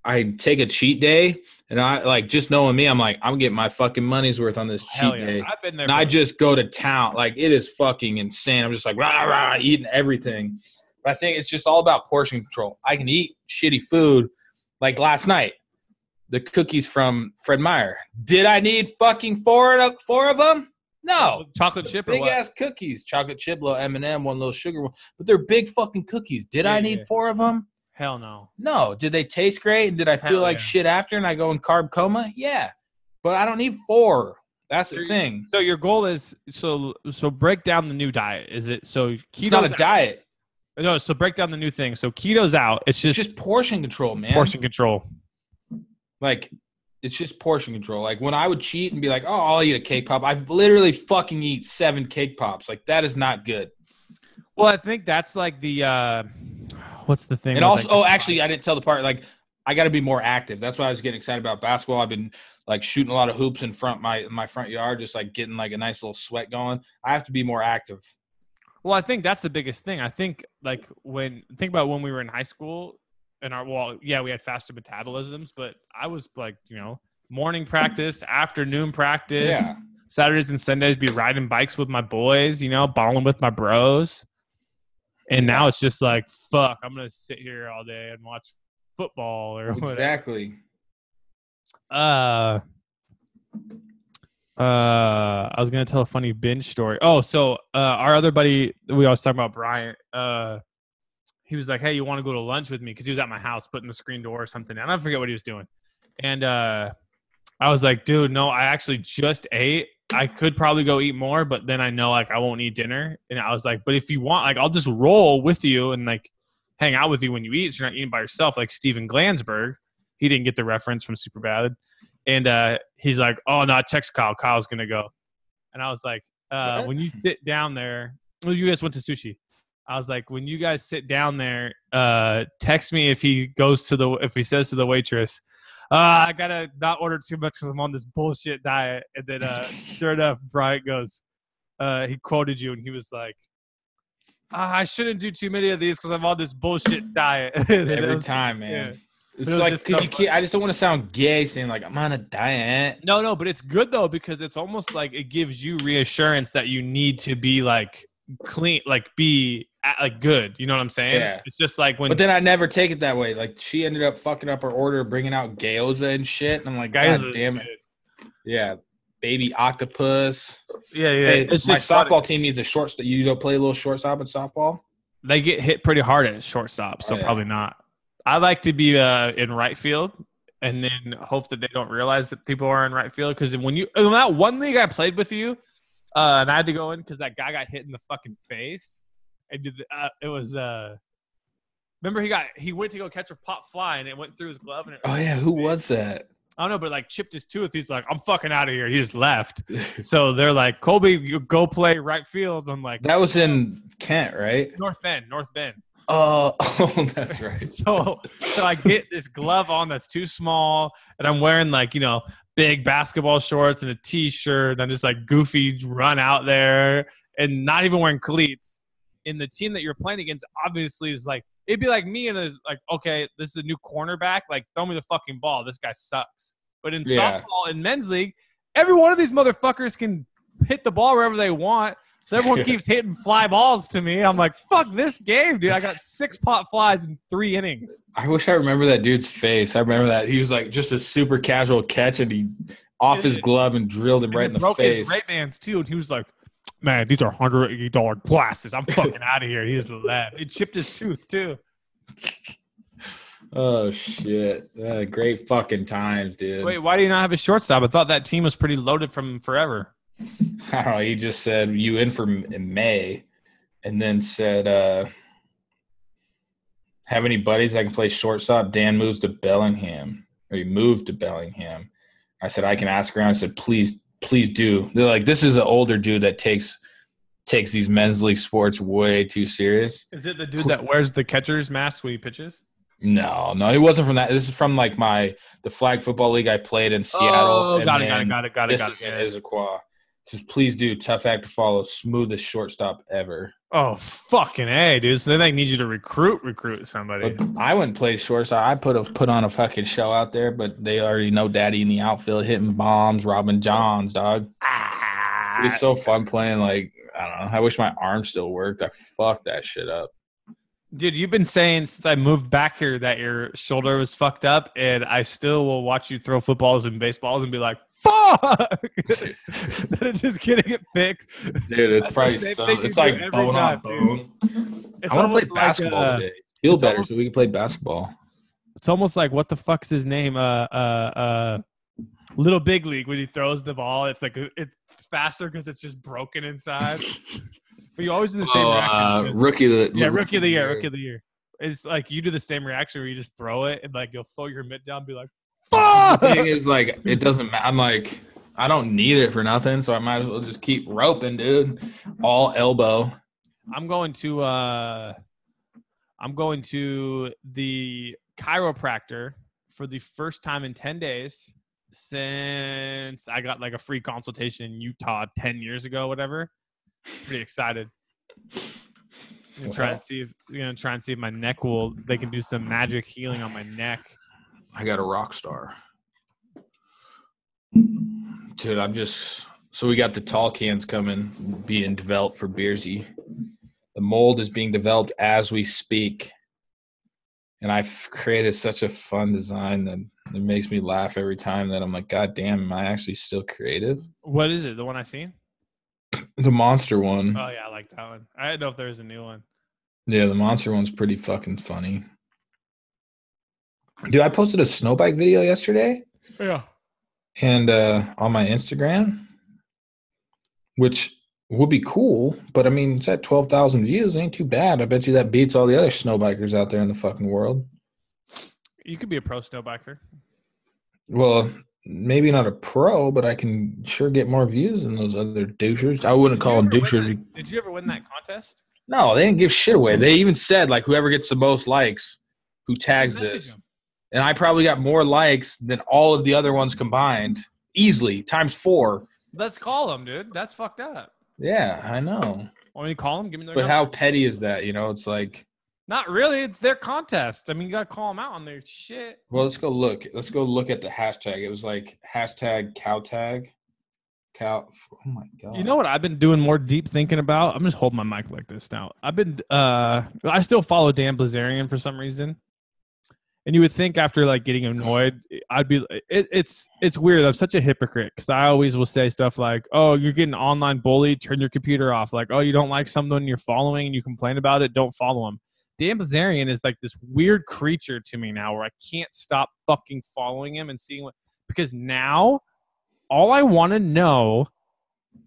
I take a cheat day, and I like just knowing me. I'm like, I'm getting my fucking money's worth on this cheat day. I've been there. And I just go to town. Like it is fucking insane. I'm just like rah rah eating everything. But I think it's just all about portion control. I can eat shitty food, like last night. The cookies from Fred Meyer. Did I need fucking four of them? No. Chocolate chip or big what? Ass cookies. Chocolate chip, little M&M, one little sugar one. But they're big fucking cookies. Did I need 4 of them? Hell no. No. Did they taste great? And did I feel like shit after and I go in carb coma? Yeah. But I don't need 4. That's the thing. So your goal is so break down the new diet. Is it so keto's it's not a diet? No, so break down the new thing. So keto's out. It's just portion control, man. Portion control. Like, it's just portion control. Like, when I would cheat and be like, oh, I'll eat a cake pop, I literally fucking eat 7 cake pops. Like, that is not good. Well, I think that's like the what's the thing? And also, actually, I didn't tell the part. Like, I got to be more active. That's why I was getting excited about basketball. I've been, like, shooting a lot of hoops in my front yard, just, like, getting, like, a nice little sweat going. I have to be more active. Well, I think that's the biggest thing. I think, like, think about when we were in high school. We had faster metabolisms, but I was like, morning practice, afternoon practice, Saturdays and Sundays be riding bikes with my boys, balling with my bros. And now it's just like, fuck, I'm going to sit here all day and watch football or whatever. Exactly. I was going to tell a funny binge story. Oh, so our other buddy, we always talk about Bryant, he was like, hey, you want to go to lunch with me? Because he was at my house putting the screen door or something. And I forget what he was doing. And I was like, dude, no, I actually just ate. I could probably go eat more, but then I know, like, I won't eat dinner. And I was like, but if you want, like, I'll just roll with you and, like, hang out with you when you eat so you're not eating by yourself, like Steven Glansberg. He didn't get the reference from Superbad. And he's like, oh, no, text Kyle. Kyle's going to go. And I was like, when you sit down there – well, you guys went to sushi. I was like, when you guys sit down there, text me if he says to the waitress, I gotta not order too much because I'm on this bullshit diet. And then sure enough, Bryant goes, he quoted you and he was like, I shouldn't do too many of these because I'm on this bullshit diet. Every time, man. Yeah. It's like, because you can't, I just don't want to sound gay saying like I'm on a diet. No, but it's good though, because it's almost like it gives you reassurance that you need to be like clean, like be like good. You know what I'm saying? Yeah. It's just like when. But then I never take it that way. Like she ended up fucking up her order, bringing out gyoza and shit. And I'm like, God damn it. Yeah. Baby octopus. Yeah. Hey, my softball team needs a shortstop. You don't play a little shortstop in softball? They get hit pretty hard at shortstop, so probably not. I like to be in right field and then hope that they don't realize that people are in right field. Because when that one league I played with you, and I had to go in because that guy got hit in the fucking face. And it was remember he went to go catch a pop fly and it went through his glove. And who was that? I don't know, but like chipped his tooth. He's like, I'm fucking out of here. He just left. So they're like, Colby, you go play right field. I'm like, that was in Kent, right? North Bend. Oh, that's right. So I get this glove on that's too small, and I'm wearing like, big basketball shorts and a t-shirt, and I'm just like goofy run out there and not even wearing cleats. And the team that you're playing against obviously is like, it'd be like me and like, okay, this is a new cornerback. Like, throw me the fucking ball. This guy sucks. But in softball, in men's league, every one of these motherfuckers can hit the ball wherever they want. So everyone keeps hitting fly balls to me. I'm like, fuck this game, dude. I got 6 pop flies in 3 innings. I wish I remember that dude's face. I remember that. He was like just a super casual catch, and he off his glove and drilled him right in the face. Broke his Ray-Bans, too, and he was like, man, these are $180 glasses. I'm fucking out of here. He just left. He chipped his tooth, too. Oh, shit. Great fucking times, dude. Wait, why do you not have a shortstop? I thought that team was pretty loaded from forever. I don't know. He just said you in for May, and then said, have any buddies that can play shortstop? Dan moves to Bellingham, or he moved to Bellingham. I said, I can ask around. I said, please do. They're like, this is an older dude that takes these men's league sports way too serious. Is it the dude that wears the catcher's mask when he pitches? No, it wasn't from that. This is from like the flag football league I played in Seattle. Oh, got it. This is in Issaquah. Says, please do. Tough act to follow. Smoothest shortstop ever. Oh, fucking A, dude. So they need you to recruit somebody. But I wouldn't play shortstop. I put on a fucking show out there, but they already know daddy in the outfield hitting bombs, robbing Johns, dog. It's so fun playing. Like, I don't know. I wish my arm still worked. I fucked that shit up. Dude, you've been saying since I moved back here that your shoulder was fucked up, and I still will watch you throw footballs and baseballs and be like, fuck! Instead of just getting it fixed. Dude, it's probably so. It's like bone on bone. I want to play basketball today. Feel better so we can play basketball. It's almost like, what the fuck's his name? Little Big League, when he throws the ball, it's like it's faster because it's just broken inside. But you always do the same reaction. Rookie of the year. It's like you do the same reaction where you just throw it and like you'll throw your mitt down and be like, fuck! The thing is, like, it doesn't matter. I'm like, I don't need it for nothing, so I might as well just keep roping, dude. All elbow. I'm going to the chiropractor for the first time in 10 days since I got like a free consultation in Utah 10 years ago, whatever. Pretty excited. I'm gonna try and see if my neck they can do some magic healing on my neck. I got a rock star. Dude, so we got the tall cans coming, being developed for Beersy. The mold is being developed as we speak. And I've created such a fun design that it makes me laugh every time that I'm like, God damn, am I actually still creative? What is it? The one I seen? The monster one. Oh, yeah, I like that one. I didn't know if there was a new one. Yeah, the monster one's pretty fucking funny. Dude, I posted a snow bike video yesterday. Yeah. And on my Instagram, which would be cool, but I mean, it's at 12,000 views. Ain't too bad. I bet you that beats all the other snow bikers out there in the fucking world. You could be a pro snow biker. Well, maybe not a pro, but I can sure get more views than those other douchers. I wouldn't call them douchers. Did you ever win that contest? No, they didn't give shit away. They even said, like, whoever gets the most likes, who tags this. And I probably got more likes than all of the other ones combined. Easily, times 4. Let's call them, dude. That's fucked up. Yeah, I know. Want me to call them? Give me their But number. how petty is that? You know, it's like. Not really. It's their contest. I mean, you got to call them out on their shit. Well, let's go look. Let's go look at the hashtag. It was like hashtag cowtag. Oh my God. You know what I've been doing more deep thinking about? I'm just holding my mic like this now. I still follow Dan Blazarian for some reason. And you would think after like getting annoyed, I'd be. It's weird. I'm such a hypocrite because I always will say stuff like, "Oh, you're getting online bullied. Turn your computer off." Like, "Oh, you don't like someone you're following and you complain about it. Don't follow him." Dan Blazarian is like this weird creature to me now, where I can't stop fucking following him and seeing what. Because now, all I want to know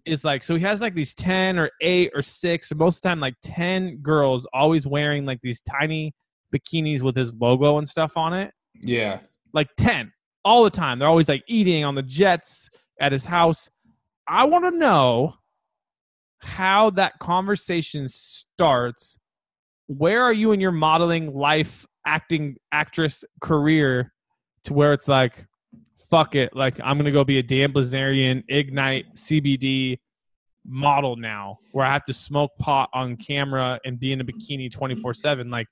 is like, so he has like these 10 or 8 or 6, most of the time like 10 girls always wearing like these tiny bikinis with his logo and stuff on it. Yeah. Like 10 all the time. They're always like eating on the jets at his house. I want to know how that conversation starts. Where are you in your modeling life, actress career to where it's like, fuck it. Like, I'm going to go be a Dan Blazarian Ignite CBD model now where I have to smoke pot on camera and be in a bikini 24/7. Like,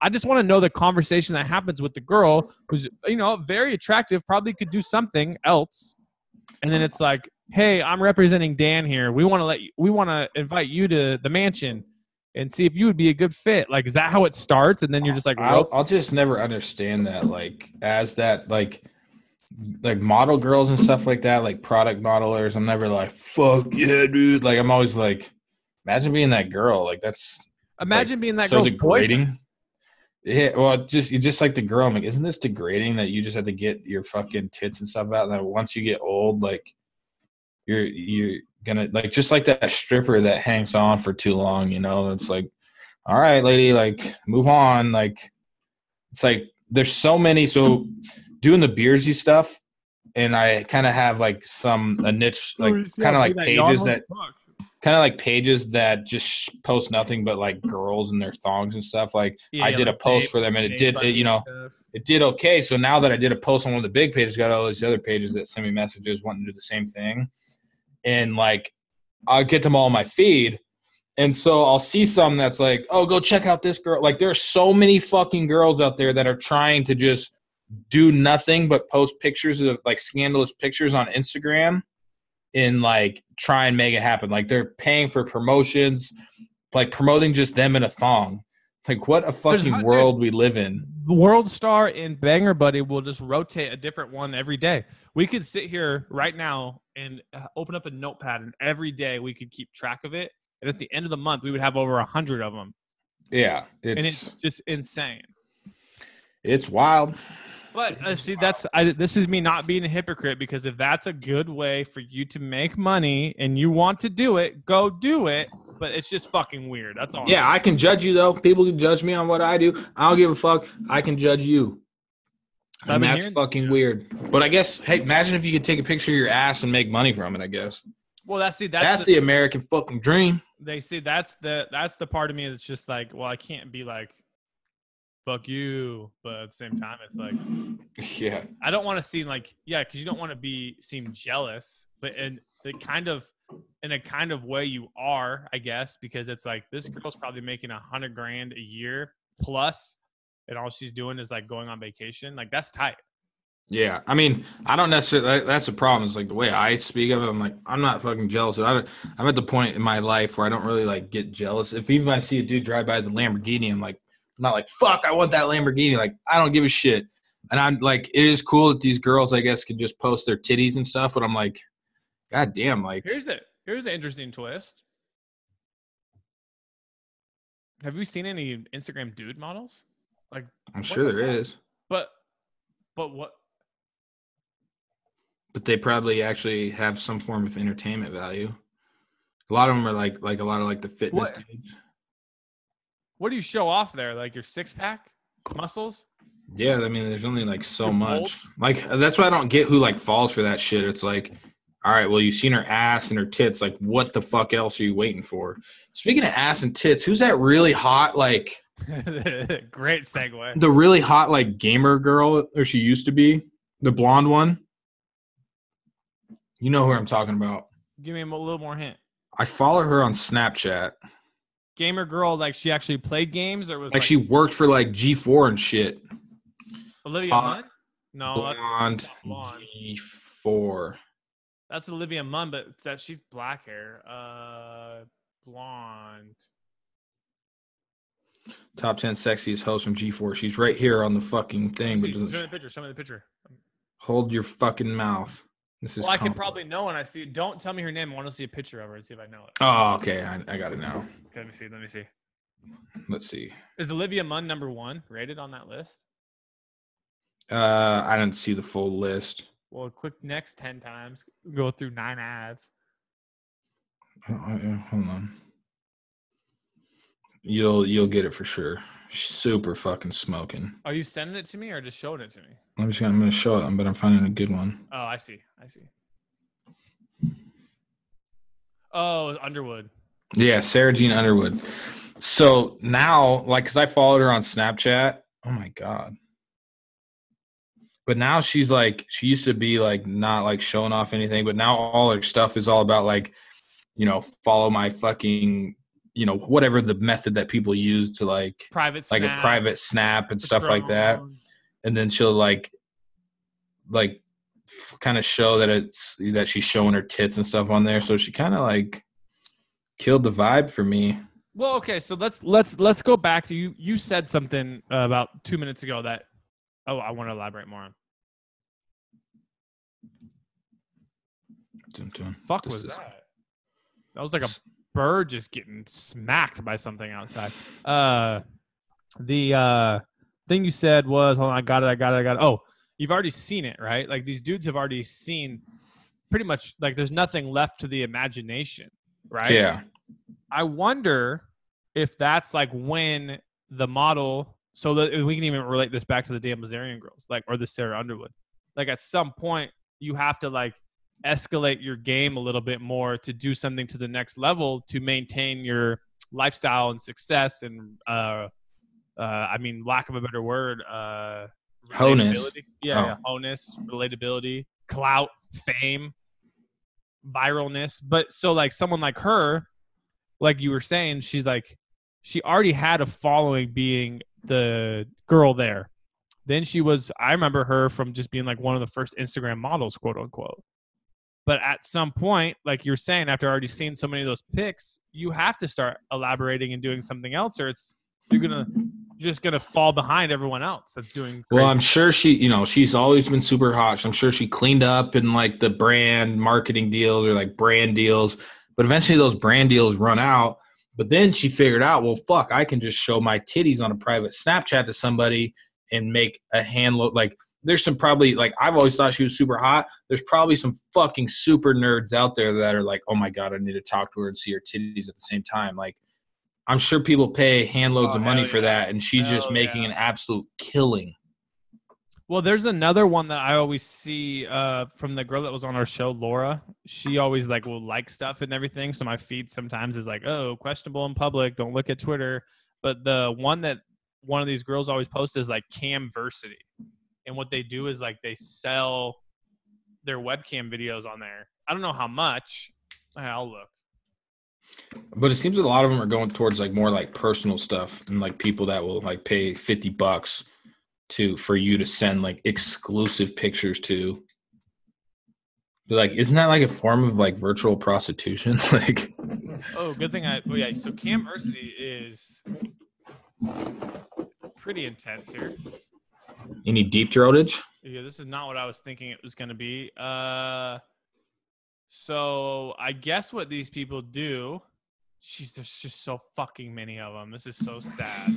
I just want to know the conversation that happens with the girl who's, you know, very attractive, probably could do something else. And then it's like, hey, I'm representing Dan here. We want to invite you to the mansion and see if you would be a good fit. Like, is that how it starts? And then you're just like, I'll just never understand that. Like, as that, like model girls and stuff like that, like product modelers, I'm never like, fuck yeah, dude. Like, I'm always like, imagine being that girl. Like, that's imagine being that so girl. Degrading. Boyfriend. Yeah, well, you just like the girl. I'm like, isn't this degrading that you just have to get your fucking tits and stuff out? And then once you get old, like you're gonna like just like that stripper that hangs on for too long. You know, it's like, all right, lady, like move on. Like it's like there's so many. So doing the Beersy stuff, and I kind of have like a niche, like kind of like pages that. Kind of like pages that just post nothing but like girls and their thongs and stuff. Like I did like a post for them and it did okay. So now that I did a post on one of the big pages, got all these other pages that send me messages wanting to do the same thing. And like, I'll get them all on my feed. And so I'll see some that's like, oh, go check out this girl. Like there are so many fucking girls out there that are trying to just do nothing but post pictures of like scandalous pictures on Instagram. And like try and make it happen. Like they're paying for promotions, like promoting just them in a thong. Like what a fucking world we live in. World Star and Banger Buddy will just rotate a different one every day. We could sit here right now and open up a notepad, and every day we could keep track of it. And at the end of the month, we would have over 100 of them. Yeah, it's just insane. It's wild. But see, this is me not being a hypocrite, because if that's a good way for you to make money and you want to do it, go do it. But it's just fucking weird. That's all. Yeah, I can judge you though. People can judge me on what I do. I don't give a fuck. I can judge you. And that's fucking weird. But I guess, hey, imagine if you could take a picture of your ass and make money from it. I guess. Well, that's the American fucking dream. They see that's the part of me that's just like, well, I can't be like, fuck you, but at the same time it's like, yeah, I don't want to seem like, yeah, because you don't want to seem jealous, but in a kind of way you are, I guess, because it's like this girl's probably making $100,000 a year plus, and all she's doing is like going on vacation. Like that's tight. Yeah, I mean, I don't necessarily. That's the problem. It's like the way I speak of it. I'm like, I'm not fucking jealous. I'm at the point in my life where I don't really like get jealous. If even I see a dude drive by the Lamborghini, I'm like. I'm not like, fuck, I want that Lamborghini. Like, I don't give a shit. And I'm like, it is cool that these girls, I guess, can just post their titties and stuff. But I'm like, God damn, like. Here's an interesting twist. Have you seen any Instagram dude models? Like, I'm sure there is. But what? But they probably actually have some form of entertainment value. A lot of them are like a lot of like the fitness dudes. What do you show off there? Like your six-pack muscles? Yeah, I mean, there's only like so much. Like that's why I don't get who like falls for that shit. It's like All right, well, you've seen her ass and her tits. Like, what the fuck else are you waiting for? Speaking of ass and tits, who's that really hot, like... Great segue. The really hot, like, gamer girl, or she used to be? The blonde one? You know who I'm talking about. Give me a little more hint. I follow her on Snapchat. Gamer girl, like she actually played games, or was like she worked for like G4 and shit. Olivia Munn? No, blonde, that's blonde. G4. That's Olivia Munn, but she's black hair. Blonde. Top 10 sexiest hosts from G4. She's right here on the fucking thing. Show me the picture. Show me the picture. Hold your fucking mouth. This is. Well, I can probably know when I see it. Don't tell me her name. I want to see a picture of her and see if I know it. Oh, okay. I got it now. Okay, let me see. Let's see. Is Olivia Munn number 1 rated on that list? I didn't see the full list. Well, click next 10 times. Go through 9 ads. Hold on. You'll get it for sure. Super fucking smoking. Are you sending it to me or just showing it to me? I'm gonna show it, but I'm finding a good one. Oh, I see. Oh, Underwood. Yeah, Sarah Jean Underwood. So now, like, because I followed her on Snapchat. Oh my god. But now she's like, she used to be like not like showing off anything, but now all her stuff is all about like, follow my fucking, whatever the method that people use to like private snap, like a private snap and stuff like that. And then she'll like kind of show that she's showing her tits and stuff on there. So she kind of like killed the vibe for me. Well, okay, so let's go back to you. You said something about 2 minutes ago that I want to elaborate more on. Fuck was that? That was like a bird just getting smacked by something outside. The thing you said was, hold on, I got it. Oh, you've already seen it, right? Like these dudes have already seen pretty much, like there's nothing left to the imagination, right? Yeah. I wonder if that's like when the model, so that we can even relate this back to the damn Blazarian girls, like, or the Sarah Underwood. Like at some point you have to like escalate your game a little bit more to do something to the next level to maintain your lifestyle and success and I mean, lack of a better word, honus. Yeah, honus, relatability, clout, fame, viralness. But so like someone like her, like you were saying, she's like, she already had a following being the girl there. Then I remember her from just being like one of the first Instagram models, quote unquote. But at some point, like you're saying, after already seeing so many of those pics, you have to start elaborating and doing something else, or you're just gonna fall behind everyone else that's doing crazy. Well, I'm sure she's always been super hot. So I'm sure she cleaned up in like the brand marketing deals or like brand deals, but eventually those brand deals run out. But then she figured out, well, fuck, I can just show my titties on a private Snapchat to somebody and make a hand look like. There's some probably, like, I've always thought she was super hot. There's probably some fucking super nerds out there that are like, oh my God, I need to talk to her and see her titties at the same time. Like, I'm sure people pay handloads of money for that, and she's just making an absolute killing. Well, there's another one that I always see from the girl that was on our show, Laura. She always like will like stuff and everything. So my feed sometimes is like, oh, questionable in public. Don't look at Twitter. But the one that one of these girls always posts is like Camversity. And what they do is like they sell their webcam videos on there. I don't know how much. I'll look. But it seems that a lot of them are going towards like more like personal stuff and like people that will like pay $50 for you to send like exclusive pictures to. Like, isn't that like a form of like virtual prostitution? Like, oh, good thing so Camversity is pretty intense here. Any deep throatage? Yeah, this is not what I was thinking it was going to be. So I guess what these people do, there's just so fucking many of them. This is so sad.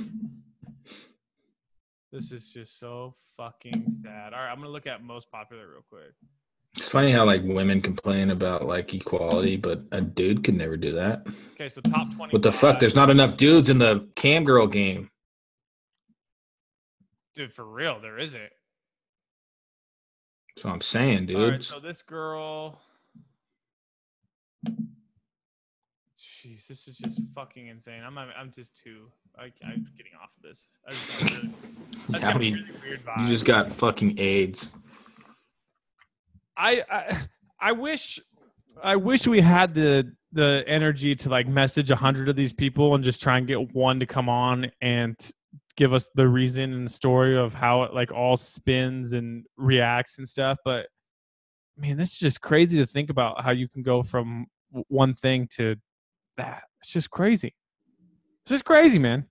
This is just so fucking sad. All right, I'm going to look at most popular real quick. It's funny how like women complain about like equality, but a dude could never do that. Okay, so top 20. What the fuck? There's not enough dudes in the cam girl game. Dude, for real, there isn't. That's what I'm saying, dude. All right, so this girl, Jeez, this is just fucking insane. I'm just too. I'm getting off of this. That's got a really weird vibe. You just got fucking AIDS. I wish we had the energy to like message 100 of these people and just try and get one to come on and give us the reason and the story of how it like all spins and reacts and stuff. But man, this is just crazy to think about how you can go from one thing to that. It's just crazy. It's just crazy, man.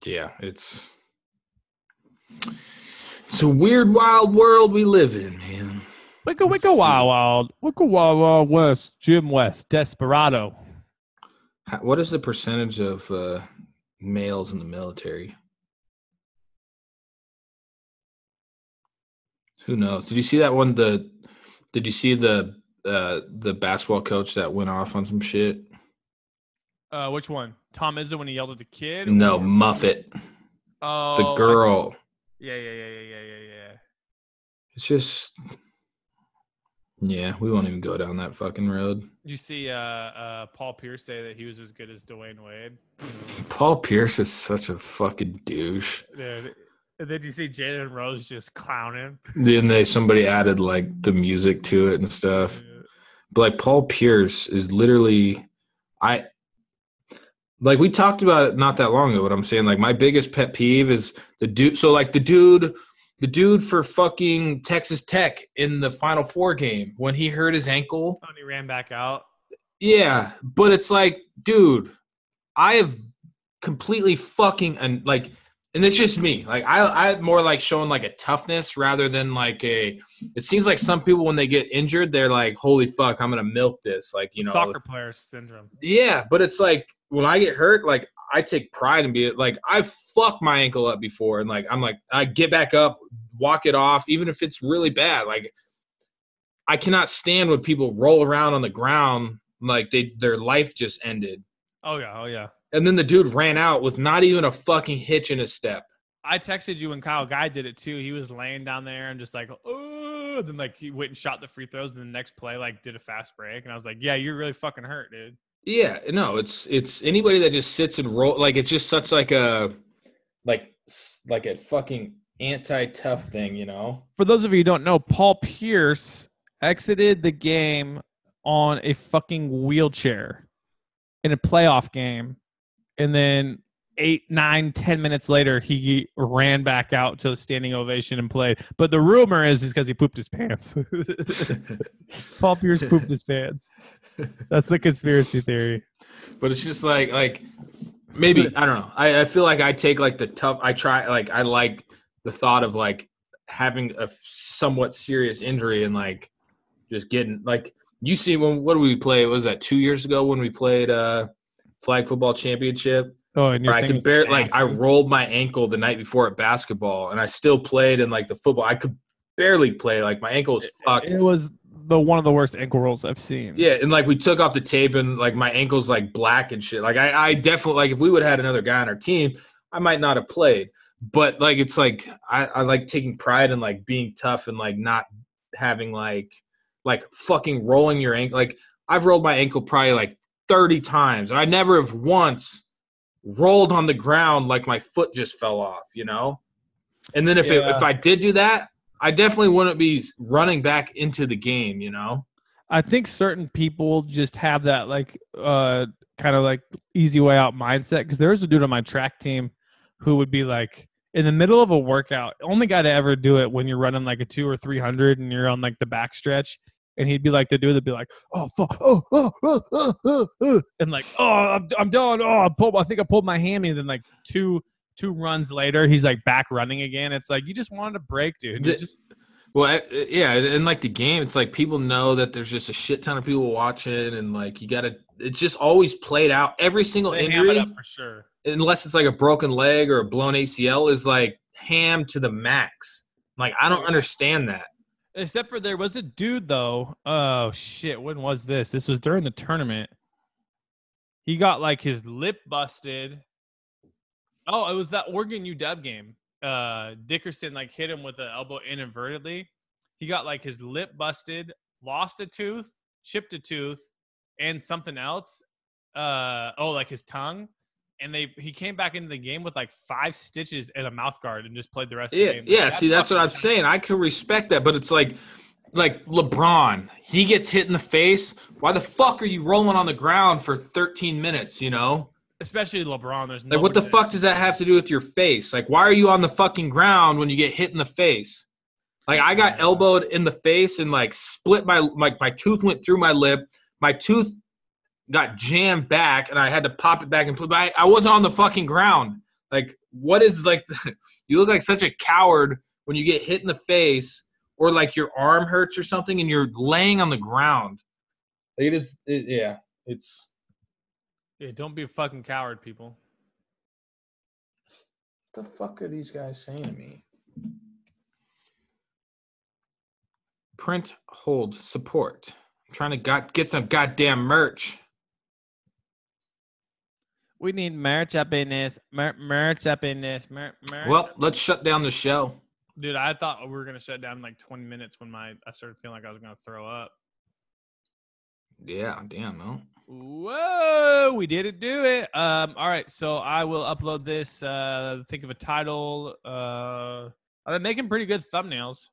Yeah, it's a weird, wild world we live in, man. Wicka wild, Wicka wild west, Jim West, Desperado. What is the percentage of males in the military? Who knows? Did you see that one? Did you see the basketball coach that went off on some shit? Which one? Tom Izzo when he yelled at the kid? No, Muffet. Oh, the girl. Yeah. It's just, yeah, we won't even go down that fucking road. Did you see Paul Pierce say that he was as good as Dwayne Wade? Paul Pierce is such a fucking douche. Dude. And then you see Jalen Rose just clowning. Then somebody added like the music to it and stuff. Yeah. But like Paul Pierce is literally, like we talked about it not that long ago. What I'm saying, like my biggest pet peeve is the dude. So like the dude for fucking Texas Tech in the Final Four game when he hurt his ankle. And he ran back out. Yeah, but it's like, dude, I have completely fucking and it's just me. Like I more like showing like a toughness rather than like it seems like some people when they get injured, they're like, holy fuck, I'm gonna milk this. Like, you know, soccer player syndrome. Yeah, but it's like when I get hurt, like I take pride in being like I fucked my ankle up before and like I'm like I get back up, walk it off, even if it's really bad. Like I cannot stand when people roll around on the ground like their life just ended. Oh yeah. And then the dude ran out with not even a fucking hitch in his step. I texted you when Kyle Guy did it too. He was laying down there and just like, oh, then like he went and shot the free throws and the next play like did a fast break. And I was like, yeah, you're really fucking hurt, dude. Yeah, no, it's anybody that just sits and roll like it's just such like a fucking anti-tough thing, you know? For those of you who don't know, Paul Pierce exited the game on a fucking wheelchair in a playoff game. And then 8, 9, 10 minutes later, he ran back out to a standing ovation and played. But the rumor is because he pooped his pants. Paul Pierce pooped his pants. That's the conspiracy theory. But it's just like maybe, I don't know. I feel like I take like the tough. I like the thought of like having a somewhat serious injury and like just getting like you see what did we play? Was that 2 years ago when we played flag football championship? Oh, and I could barely like I rolled my ankle the night before at basketball, and I still played in like the football. I could barely play. Like my ankle was fucked. It was one of the worst ankle rolls I've seen. Yeah, and like we took off the tape, and like my ankle's like black and shit. Like I definitely like if we would have had another guy on our team, I might not have played. But like it's like I like taking pride in like being tough and like not having like fucking rolling your ankle. Like I've rolled my ankle probably like 30 times, and I never have once rolled on the ground like my foot just fell off, you know? And then if I did do that, I definitely wouldn't be running back into the game, you know? I think certain people just have that like kind of like easy way out mindset, because there was a dude on my track team who would be like in the middle of a workout, only guy to ever do it when you're running like a 200 or 300 and you're on like the back stretch. And he'd be like the dude that'd be like, oh, fuck, and like, oh, I'm done. Oh, I think I pulled my hammy. And then like two runs later, he's like back running again. It's like you just wanted a break, dude. Yeah, and like the game, it's like people know that there's just a shit ton of people watching, and like you gotta. It's just always played out. Every single injury, up for sure, unless it's like a broken leg or a blown ACL, is like hammed to the max. Like I don't understand that. Except for there was a dude, though. Oh, shit. When was this? This was during the tournament. He got, like, his lip busted. Oh, it was that Oregon UW game. Dickerson, like, hit him with the elbow inadvertently. He got, like, his lip busted, lost a tooth, chipped a tooth, and something else. Like his tongue. And he came back into the game with like 5 stitches and a mouth guard and just played the rest of the game. Yeah, see, that's what I'm saying. I can respect that, but it's like LeBron, he gets hit in the face. Why the fuck are you rolling on the ground for 13 minutes, you know? Especially LeBron. There's like, what the fuck does that have to do with your face? Like, why are you on the fucking ground when you get hit in the face? Like, I got elbowed in the face and like split my tooth went through my lip. My tooth got jammed back and I had to pop it back and put it. I wasn't on the fucking ground. Like, what is like? You look like such a coward when you get hit in the face or like your arm hurts or something and you're laying on the ground. Like yeah. Don't be a fucking coward, people. What the fuck are these guys saying to me? Print, hold, support. I'm trying to get some goddamn merch. We need merch up in this. Merch up in this. Well, let's shut down the show. Dude, I thought we were going to shut down in like 20 minutes when I started feeling like I was going to throw up. Yeah, damn, no. Whoa, we didn't do it. All right, so I will upload this. Think of a title. I've been making pretty good thumbnails.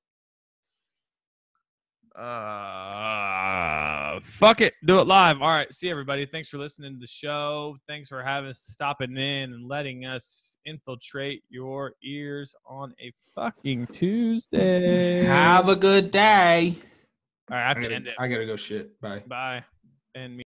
Fuck it, do it live. All right, see everybody. Thanks for listening to the show. Thanks for stopping in and letting us infiltrate your ears on a fucking Tuesday. Have a good day. All right, I have to end it. I gotta go shit. Bye. Bye. And me.